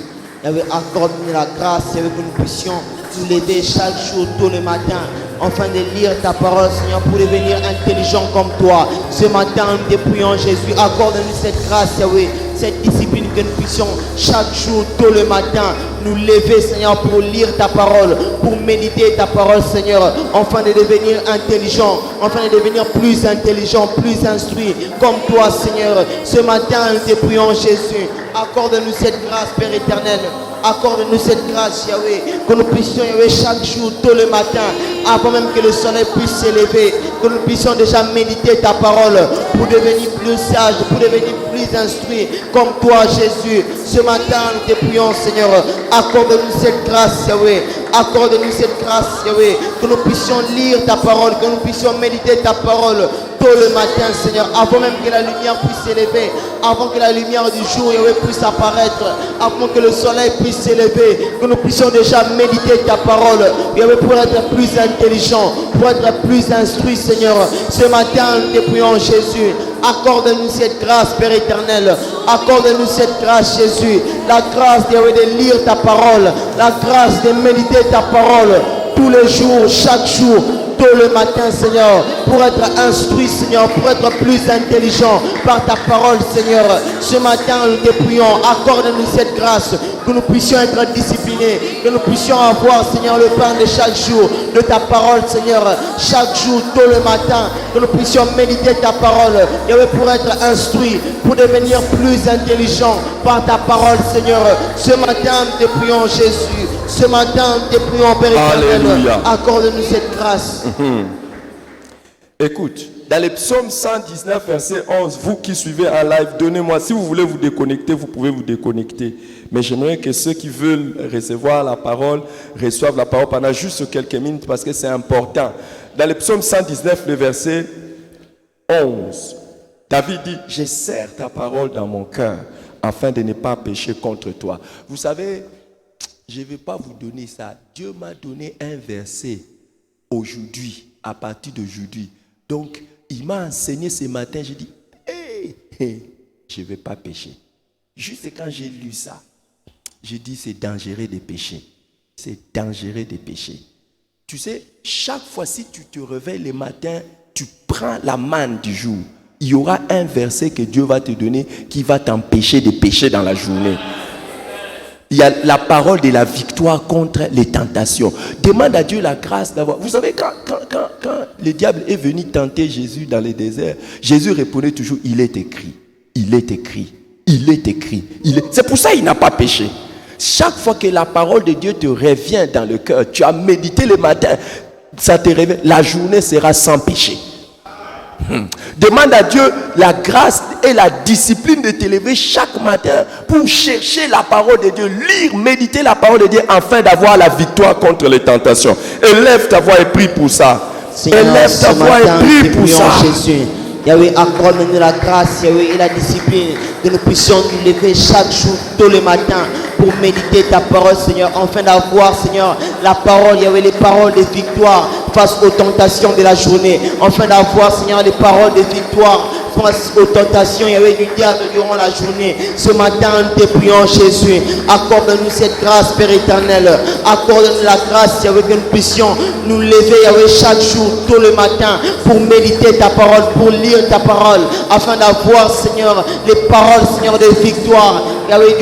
Accorde-nous la grâce et que nous puissions nous lever chaque jour, tôt le matin, afin de lire ta parole, Seigneur, pour devenir intelligent comme toi. Ce matin, nous te prions Jésus. Accorde-nous cette grâce, Yahweh, cette discipline que nous puissions chaque jour, tôt le matin, nous lever, Seigneur, pour lire ta parole, pour méditer ta parole, Seigneur, afin de devenir intelligent, afin de devenir plus intelligent, plus instruit, comme toi, Seigneur. Ce matin, nous te prions, Jésus. Accorde-nous cette grâce, Père éternel. Accorde-nous cette grâce, Yahweh, que nous puissions, Yahweh, chaque jour, tôt le matin, avant même que le soleil puisse s'élever, que nous puissions déjà méditer ta parole pour devenir plus sage, pour devenir plus instruit, comme toi, Jésus. Ce matin, nous te prions, Seigneur, accorde-nous cette grâce, Yahweh. Accorde-nous cette grâce, Yahweh, que nous puissions lire ta parole, que nous puissions méditer ta parole tôt le matin, Seigneur, avant même que la lumière puisse s'élever, avant que la lumière du jour, Yahweh, puisse apparaître, avant que le soleil puisse s'élever, que nous puissions déjà méditer ta parole, Yahweh, pour être plus intelligent, pour être plus instruit, Seigneur. Ce matin, nous te prions, Jésus. Accorde-nous cette grâce, Père éternel. Accorde-nous cette grâce, Jésus. La grâce, Yahweh, de lire ta parole, la grâce de méditer ta parole tous les jours, chaque jour, tôt le matin, Seigneur, pour être instruit, Seigneur, pour être plus intelligent par ta parole, Seigneur. Ce matin, nous te prions, accorde-nous cette grâce, que nous puissions être disciplinés, que nous puissions avoir, Seigneur, le pain de chaque jour, de ta parole, Seigneur, chaque jour, tôt le matin, que nous puissions méditer ta parole, pour être instruit, pour devenir plus intelligent par ta parole, Seigneur. Ce matin, nous te prions, Jésus. Ce matin, nous te prions, Père éternel, accorde-nous cette grâce. Écoute, dans le psaume 119, verset 11, vous qui suivez en live, donnez-moi, si vous voulez vous déconnecter, vous pouvez vous déconnecter. Mais j'aimerais que ceux qui veulent recevoir la parole, reçoivent la parole pendant juste quelques minutes parce que c'est important. Dans le psaume 119, le verset 11, David dit, je serre ta parole dans mon cœur afin de ne pas pécher contre toi. Vous savez, je ne vais pas vous donner ça. Dieu m'a donné un verset aujourd'hui, à partir d'aujourd'hui. Donc, il m'a enseigné ce matin, j'ai dit, je ne vais pas pécher. Juste quand j'ai lu ça, j'ai dit, c'est dangereux de pécher. C'est dangereux de pécher. Tu sais, chaque fois si tu te réveilles le matin, tu prends la manne du jour. Il y aura un verset que Dieu va te donner qui va t'empêcher de pécher dans la journée. Il y a la parole de la victoire contre les tentations. Demande à Dieu la grâce d'avoir... Vous savez, quand le diable est venu tenter Jésus dans le désert, Jésus répondait toujours, il est écrit, il est écrit, il est écrit. C'est pour ça qu'il n'a pas péché. Chaque fois que la parole de Dieu te revient dans le cœur, tu as médité le matin, ça te réveille, la journée sera sans péché. Demande à Dieu la grâce et la discipline de te lever chaque matin pour chercher la parole de Dieu, lire, méditer la parole de Dieu afin d'avoir la victoire contre les tentations. Élève ta voix et prie pour ça. Seigneur, Élève ta voix et prie pour ça. Jésus. Yahweh, accorde-nous la grâce, Yahweh, et la discipline, que nous puissions nous lever chaque jour, tôt le matin, pour méditer ta parole, Seigneur, afin d'avoir, Seigneur, la parole, Yahweh, les paroles de victoire face aux tentations de la journée, afin d'avoir, Seigneur, les paroles de victoire face aux tentations, Yahweh, du diable durant la journée. Ce matin, nous te prions, Jésus, accorde-nous cette grâce, Père éternel, accorde-nous la grâce, Yahweh, que nous puissions nous lever, Yahweh, chaque jour, tôt le matin, pour méditer ta parole, pour lire ta parole, afin d'avoir, Seigneur, les paroles, Seigneur, de victoire, Yahweh,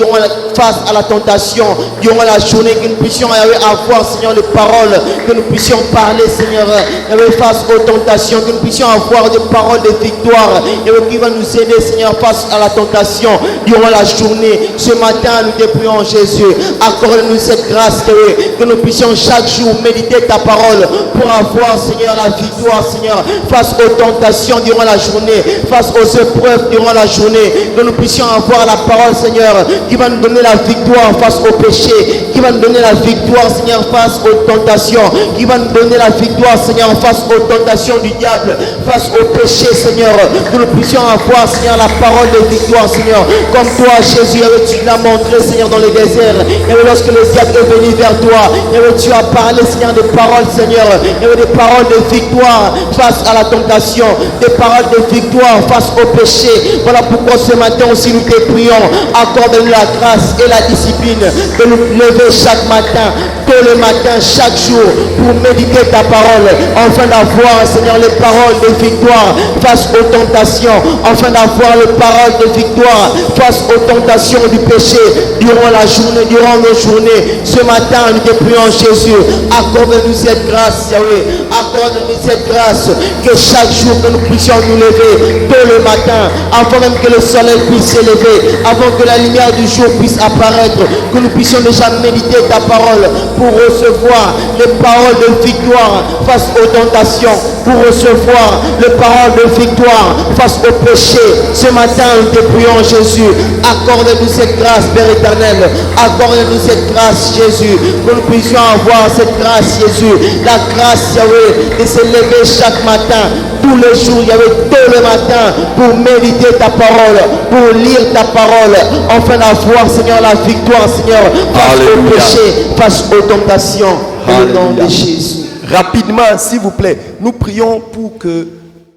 face à la tentation, durant la journée, que nous puissions, Yahweh, avoir, Seigneur, les paroles, que nous puissions parler, Seigneur, Yahweh, face aux tentations, que nous puissions avoir des paroles de victoire, Yahweh, qui va nous aider, Seigneur, face à la tentation, durant la journée. Ce matin, nous te prions, Jésus, accorde-nous cette grâce, Yahweh, que nous puissions chaque jour méditer ta parole, pour avoir, Seigneur, la victoire, Seigneur, face aux tentations durant la journée, face aux épreuves durant la journée, que nous puissions avoir la parole, Seigneur, qui va nous donner la victoire face au péché, qui va nous donner la victoire, Seigneur, face aux tentations, qui va nous donner la victoire, Seigneur, face aux tentations du diable, face au péché, Seigneur, que nous puissions avoir, Seigneur, la parole de victoire, Seigneur, comme toi, Jésus, tu l'as montré, Seigneur, dans le désert, et lorsque le diable est venu vers toi, et tu as parlé, Seigneur, des paroles, Seigneur, et des paroles de victoire face à la tentation, des paroles de victoire face au péché. Voilà pourquoi ce matin aussi nous te prions, accorde-nous la grâce et la discipline de nous lever chaque matin, tôt le matin, chaque jour, pour méditer ta parole, afin d'avoir, Seigneur, les paroles de victoire face aux tentations, afin d'avoir les paroles de victoire face aux tentations du péché durant la journée, durant nos journées. Ce matin, nous te prions, Jésus, accorde-nous cette grâce, Yahweh, accorde-nous cette grâce, que chaque jour que nous puissions nous lever tôt le matin, avant même que le soleil puisse s'élever, avant que la lumière du jour puisse apparaître, que nous puissions déjà méditer ta parole pour recevoir les paroles de victoire face aux tentations, pour recevoir les paroles de victoire face au péché. Ce matin, nous te prions, Jésus, accorde-nous cette grâce, Père éternel, accorde-nous cette grâce, Jésus, que nous puissions avoir cette grâce, Jésus, la grâce, Yahweh, de se lever chaque matin, tous les jours, Yahweh, tôt le matin, pour méditer ta parole, pour lire ta parole, afin d'avoir, Seigneur, la victoire, Seigneur, face au péché, face aux tentations, dans le nom de Jésus. Rapidement, s'il vous plaît, nous prions pour que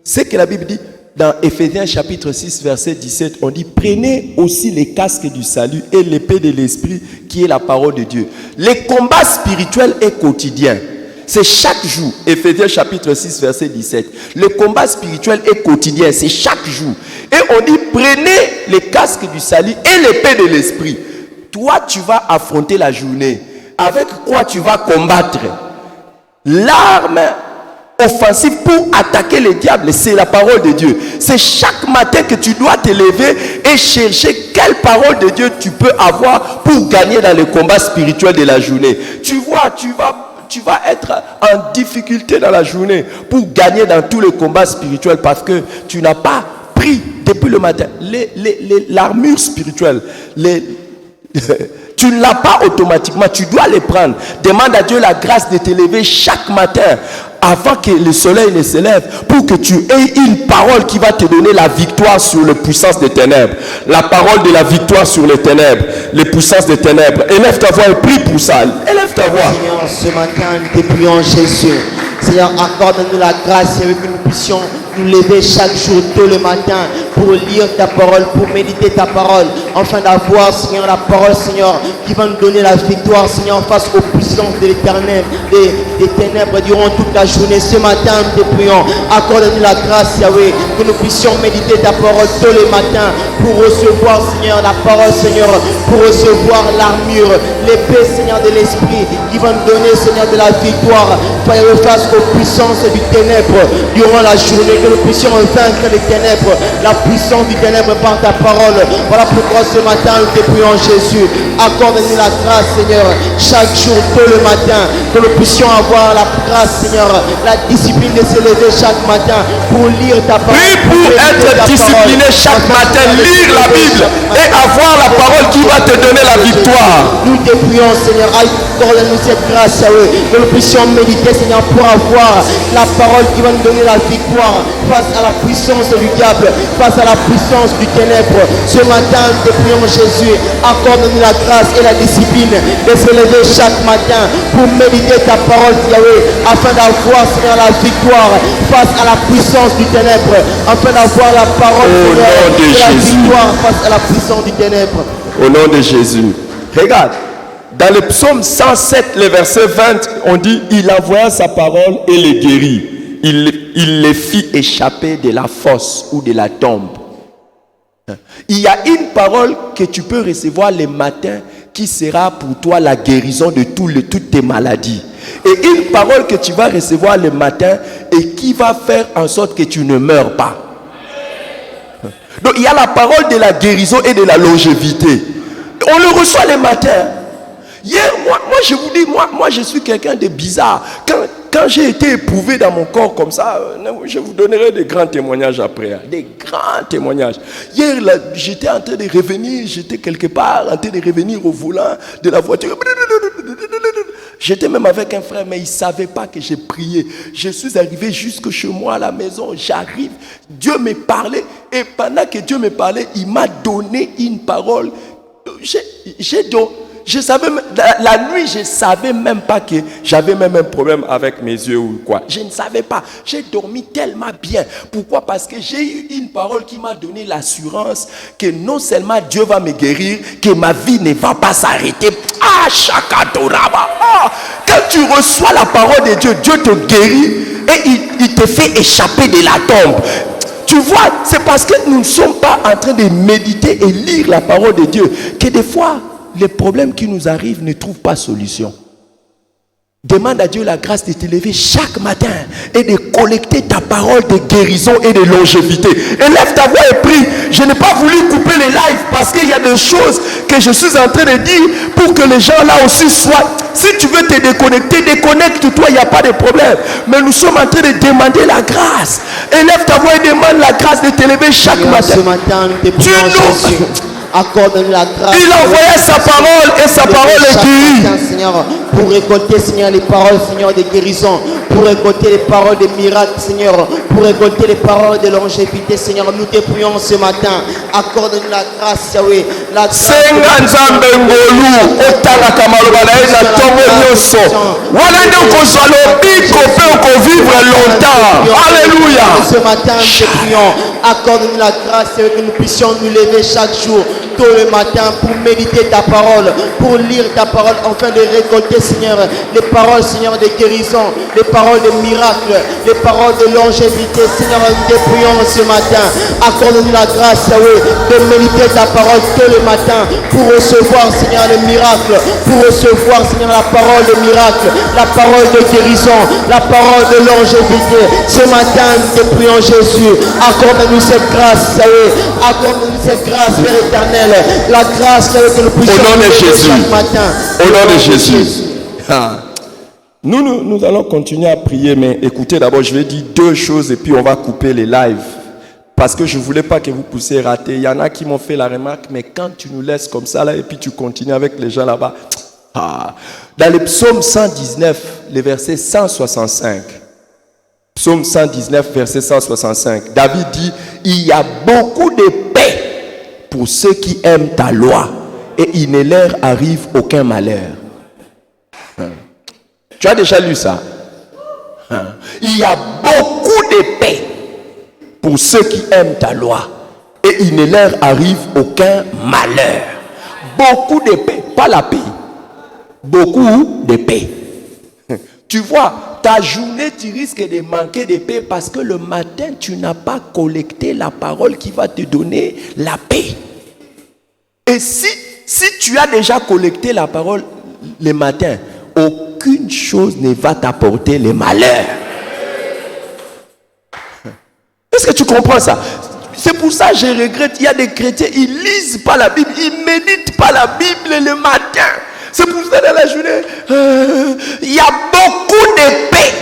ce que la Bible dit dans Éphésiens chapitre 6, verset 17, on dit: prenez aussi les casques du salut et l'épée de l'esprit qui est la parole de Dieu. Les combats spirituels est quotidien. C'est chaque jour. Éphésiens chapitre 6, verset 17. Le combat spirituel est quotidien, c'est chaque jour. Et on dit: prenez les casques du salut et l'épée de l'esprit. Toi, tu vas affronter la journée. Avec quoi tu vas combattre? L'arme offensive pour attaquer le diable, c'est la parole de Dieu. C'est chaque matin que tu dois te lever et chercher quelle parole de Dieu tu peux avoir pour gagner dans le combat spirituel de la journée. Tu vois, tu vas être en difficulté dans la journée pour gagner dans tous les combats spirituels parce que tu n'as pas pris depuis le matin l'armure spirituelle. Tu ne l'as pas automatiquement, tu dois les prendre. Demande à Dieu la grâce de te lever chaque matin avant que le soleil ne se lève, pour que tu aies une parole qui va te donner la victoire sur les puissances des ténèbres. La parole de la victoire sur les ténèbres, les puissances des ténèbres. Élève ta voix et prie pour ça. Élève ta voix. Seigneur, ce matin, nous te prions, Jésus. Seigneur, accorde-nous la grâce et que nous puissions nous lever chaque jour tôt le matin pour lire ta parole, pour méditer ta parole, afin d'avoir, Seigneur, la parole, Seigneur, qui va nous donner la victoire, Seigneur, face aux puissances de l'éternel, des ténèbres durant toute la journée. Ce matin, nous te prions, accorde-nous la grâce, Yahweh, que nous puissions méditer ta parole tôt le matin pour recevoir, Seigneur, la parole, Seigneur, pour recevoir l'armure, l'épée, Seigneur, de l'esprit, qui va nous donner, Seigneur, de la victoire face aux puissances du ténèbre durant la journée, que nous puissions vaincre les ténèbres, la puissance du ténèbre par ta parole. Voilà pourquoi ce matin nous te prions, Jésus, accorde-nous la grâce, Seigneur, chaque jour tôt le matin, que nous puissions avoir la grâce, Seigneur, la discipline de se lever chaque matin pour lire ta parole. Oui, pour être discipliné chaque matin, lire la Bible et avoir la parole qui va te donner la victoire. Nous te prions, Seigneur, accorde-nous cette grâce, que nous puissions méditer, Seigneur, pour avoir la parole qui va nous donner la victoire face à la puissance du diable, face à la puissance du ténèbre. Ce matin, nous te prions Jésus, accorde-nous la grâce et la discipline de se lever chaque matin pour méditer ta parole, Yahweh, afin d'avoir, Seigneur, la victoire face à la puissance du ténèbre, afin d'avoir la parole, Seigneur, de la victoire face à la puissance du ténèbre. Au nom de Jésus. Regarde, dans le psaume 107, le verset 20, on dit, il envoya sa parole et les guérit. Il les fit échapper de la fosse ou de la tombe. Il y a une parole que tu peux recevoir le matin qui sera pour toi la guérison de toutes tes maladies. Et une parole que tu vas recevoir le matin et qui va faire en sorte que tu ne meurs pas. Donc il y a la parole de la guérison et de la longévité. On le reçoit le matin. Hier, moi je vous dis, moi je suis quelqu'un de bizarre. Quand j'ai été éprouvé dans mon corps comme ça, je vous donnerai des grands témoignages après. Des grands témoignages. Hier, là, j'étais en train de revenir, j'étais quelque part en train de revenir au volant de la voiture. J'étais même avec un frère, mais il ne savait pas que j'ai prié. Je suis arrivé jusque chez moi à la maison, j'arrive, Dieu me parlait, et pendant que Dieu me parlait, il m'a donné une parole. Je savais, la nuit, je ne savais même pas que j'avais même un problème avec mes yeux ou quoi. Je ne savais pas. J'ai dormi tellement bien. Pourquoi? Parce que j'ai eu une parole qui m'a donné l'assurance que non seulement Dieu va me guérir, que ma vie ne va pas s'arrêter. Ah, Shakatoraba. Ah, quand tu reçois la parole de Dieu, Dieu te guérit et il te fait échapper de la tombe. Tu vois, c'est parce que nous ne sommes pas en train de méditer et lire la parole de Dieu que des fois, les problèmes qui nous arrivent ne trouvent pas solution. Demande à Dieu la grâce de te lever chaque matin et de collecter ta parole de guérison et de longévité. Élève ta voix et prie. Je n'ai pas voulu couper les lives parce qu'il y a des choses que je suis en train de dire pour que les gens là aussi soient. Si tu veux te déconnecter, déconnecte-toi, il n'y a pas de problème. Mais nous sommes en train de demander la grâce. Élève ta voix et demande la grâce de te lever chaque matin. Ce matin, nous te prions Jésus. Accorde-nous la grâce. Il envoyait sa parole et sa parole est guérie. Seigneur, pour récolter, Seigneur, les paroles, Seigneur, de guérison, pour récolter les paroles de miracles, Seigneur, pour récolter les paroles de longévité, Seigneur, nous te prions ce matin. Accorde-nous la grâce, Yahweh. La grâce. Alléluia. Ce matin, nous te prions. Accorde-nous la grâce et que nous puissions nous lever chaque jour, tôt le matin, pour méditer ta parole, pour lire ta parole, afin de récolter, Seigneur, les paroles, Seigneur, de guérison, les paroles de miracles, les paroles de longévité. Seigneur, nous te prions ce matin. Accorde-nous la grâce, Yahweh, de méditer ta parole tôt le matin, pour recevoir, Seigneur, les miracles, pour recevoir, Seigneur, la parole de miracle, la parole de guérison, la parole de longévité. Ce matin, nous te prions, Jésus. Accorde-nous cette grâce, Yahweh. Accorde-nous cette grâce, Père éternel. La grâce que nous puissions au nom de Jésus. chaque matin. Au nom de Jésus. Ah. Nous allons continuer à prier, mais écoutez, d'abord, je vais dire deux choses et puis on va couper les lives. Parce que je ne voulais pas que vous puissiez rater. Il y en a qui m'ont fait la remarque, mais quand tu nous laisses comme ça, là, et puis tu continues avec les gens là-bas. Ah. Dans le psaume 119, le verset 165. Psaume 119, verset 165. David dit, il y a beaucoup de paix pour ceux qui aiment ta loi et il ne leur arrive aucun malheur. Tu as déjà lu ça? Il y a beaucoup de paix pour ceux qui aiment ta loi et il ne leur arrive aucun malheur. Beaucoup de paix, pas la paix. Beaucoup de paix. Tu vois, ta journée, tu risques de manquer de paix parce que le matin, tu n'as pas collecté la parole qui va te donner la paix. Et si tu as déjà collecté la parole le matin, aucune chose ne va t'apporter le malheur. Est-ce que tu comprends ça? C'est pour ça que je regrette, il y a des chrétiens, ils ne lisent pas la Bible, ils ne méditent pas la Bible le matin. C'est pour ça dans la journée, il y a beaucoup de paix.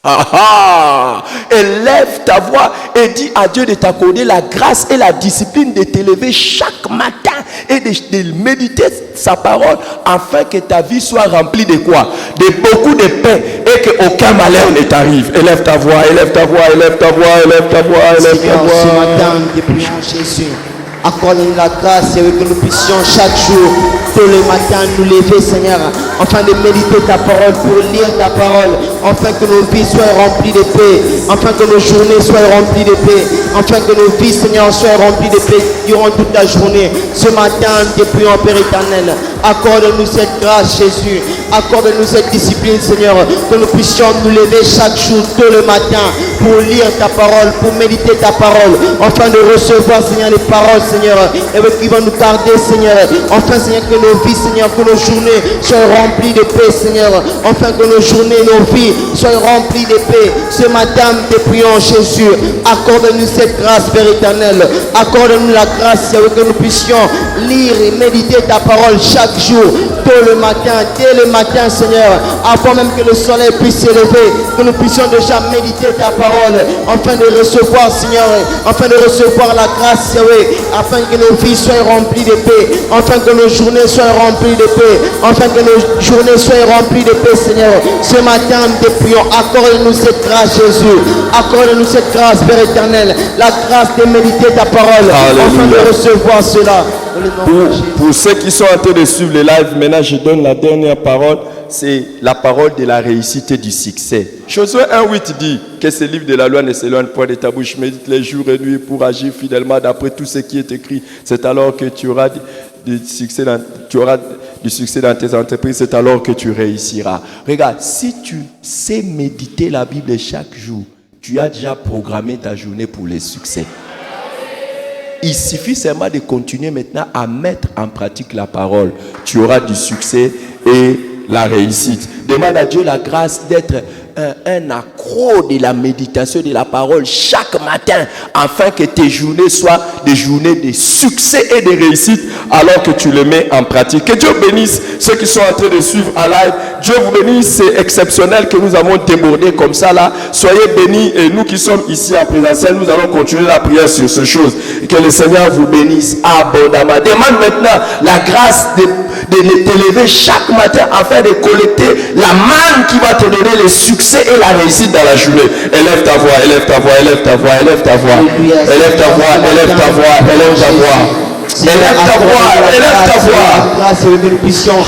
Ah ah! Élève ta voix et dis à Dieu de t'accorder la grâce et la discipline de t'élever chaque matin et de méditer sa parole afin que ta vie soit remplie de quoi? De beaucoup de paix et qu'aucun malheur ne t'arrive. Élève ta voix, élève ta voix, élève ta voix, élève ta voix, élève ta Seigneur, voix. ce matin, nous te prions, Jésus. Accorde-nous la grâce et que nous puissions chaque jour, tous les matins, nous lever, Seigneur, afin de méditer ta parole, pour lire ta parole, afin que nos vies soient remplies de paix, afin que nos journées soient remplies de paix, afin que nos vies, Seigneur, soient remplies de paix durant toute la journée. Ce matin, nous te prions, Père éternel, accorde-nous cette grâce, Jésus, accorde-nous cette discipline, Seigneur, que nous puissions nous lever chaque jour, tôt le matin, pour lire ta parole, pour méditer ta parole, afin de recevoir, Seigneur, les paroles, Seigneur, et qui vont nous tarder, Seigneur, enfin, Seigneur, que nos vies, Seigneur, que nos journées soient remplies de paix, Seigneur, enfin, que nos journées, nos vies soient remplies de paix. Ce matin, nous te prions, Jésus, accorde-nous cette grâce, Père éternel, accorde-nous la grâce, Seigneur, que nous puissions lire et méditer ta parole chaque jour, tôt le matin, dès le matin, Seigneur, avant même que le soleil puisse s'élever, que nous puissions déjà méditer ta parole, afin de recevoir, Seigneur, afin de recevoir la grâce, Seigneur, afin que nos vies soient remplies de paix, afin que nos journées soient remplies de paix, afin que nos journées soient remplies de paix, Seigneur. Ce matin, nous te prions, accorde-nous cette grâce, Jésus, accorde-nous cette grâce, Père éternel, la grâce de méditer ta parole, afin de recevoir cela. Pour ceux qui sont en train de suivre le live, maintenant je donne la dernière parole. C'est la parole de la réussite et du succès. Josué 1:8 dit que ce livre de la loi ne s'éloigne point de ta bouche. Médite les jours et nuits pour agir fidèlement d'après tout ce qui est écrit. C'est alors que tu auras du succès dans tes entreprises. C'est alors que tu réussiras. Regarde, si tu sais méditer la Bible chaque jour, tu as déjà programmé ta journée pour les succès. Il suffit seulement de continuer maintenant à mettre en pratique la parole. Tu auras du succès et la réussite. Demande à Dieu la grâce d'être un accro de la méditation de la parole chaque matin, afin que tes journées soient des journées de succès et de réussite alors que tu les mets en pratique. Que Dieu bénisse ceux qui sont en train de suivre en live. Dieu vous bénisse, c'est exceptionnel que nous avons débordé comme ça là. Soyez bénis et nous qui sommes ici en présentiel, nous allons continuer la prière sur ces choses. Que le Seigneur vous bénisse abondamment. Demande maintenant la grâce de t'élever chaque matin afin de collecter la manne qui va te donner le succès et la réussite dans la journée. Élève ta voix, élève ta voix, élève ta voix, élève ta voix, élève ta voix, élève ta voix, élève ta voix. Élève ta voix, élève ta voix. Grâce et que nous puissions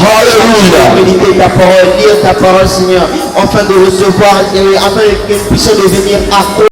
méditer ta parole, lire ta parole, Seigneur, afin de recevoir, afin que nous puissions devenir accro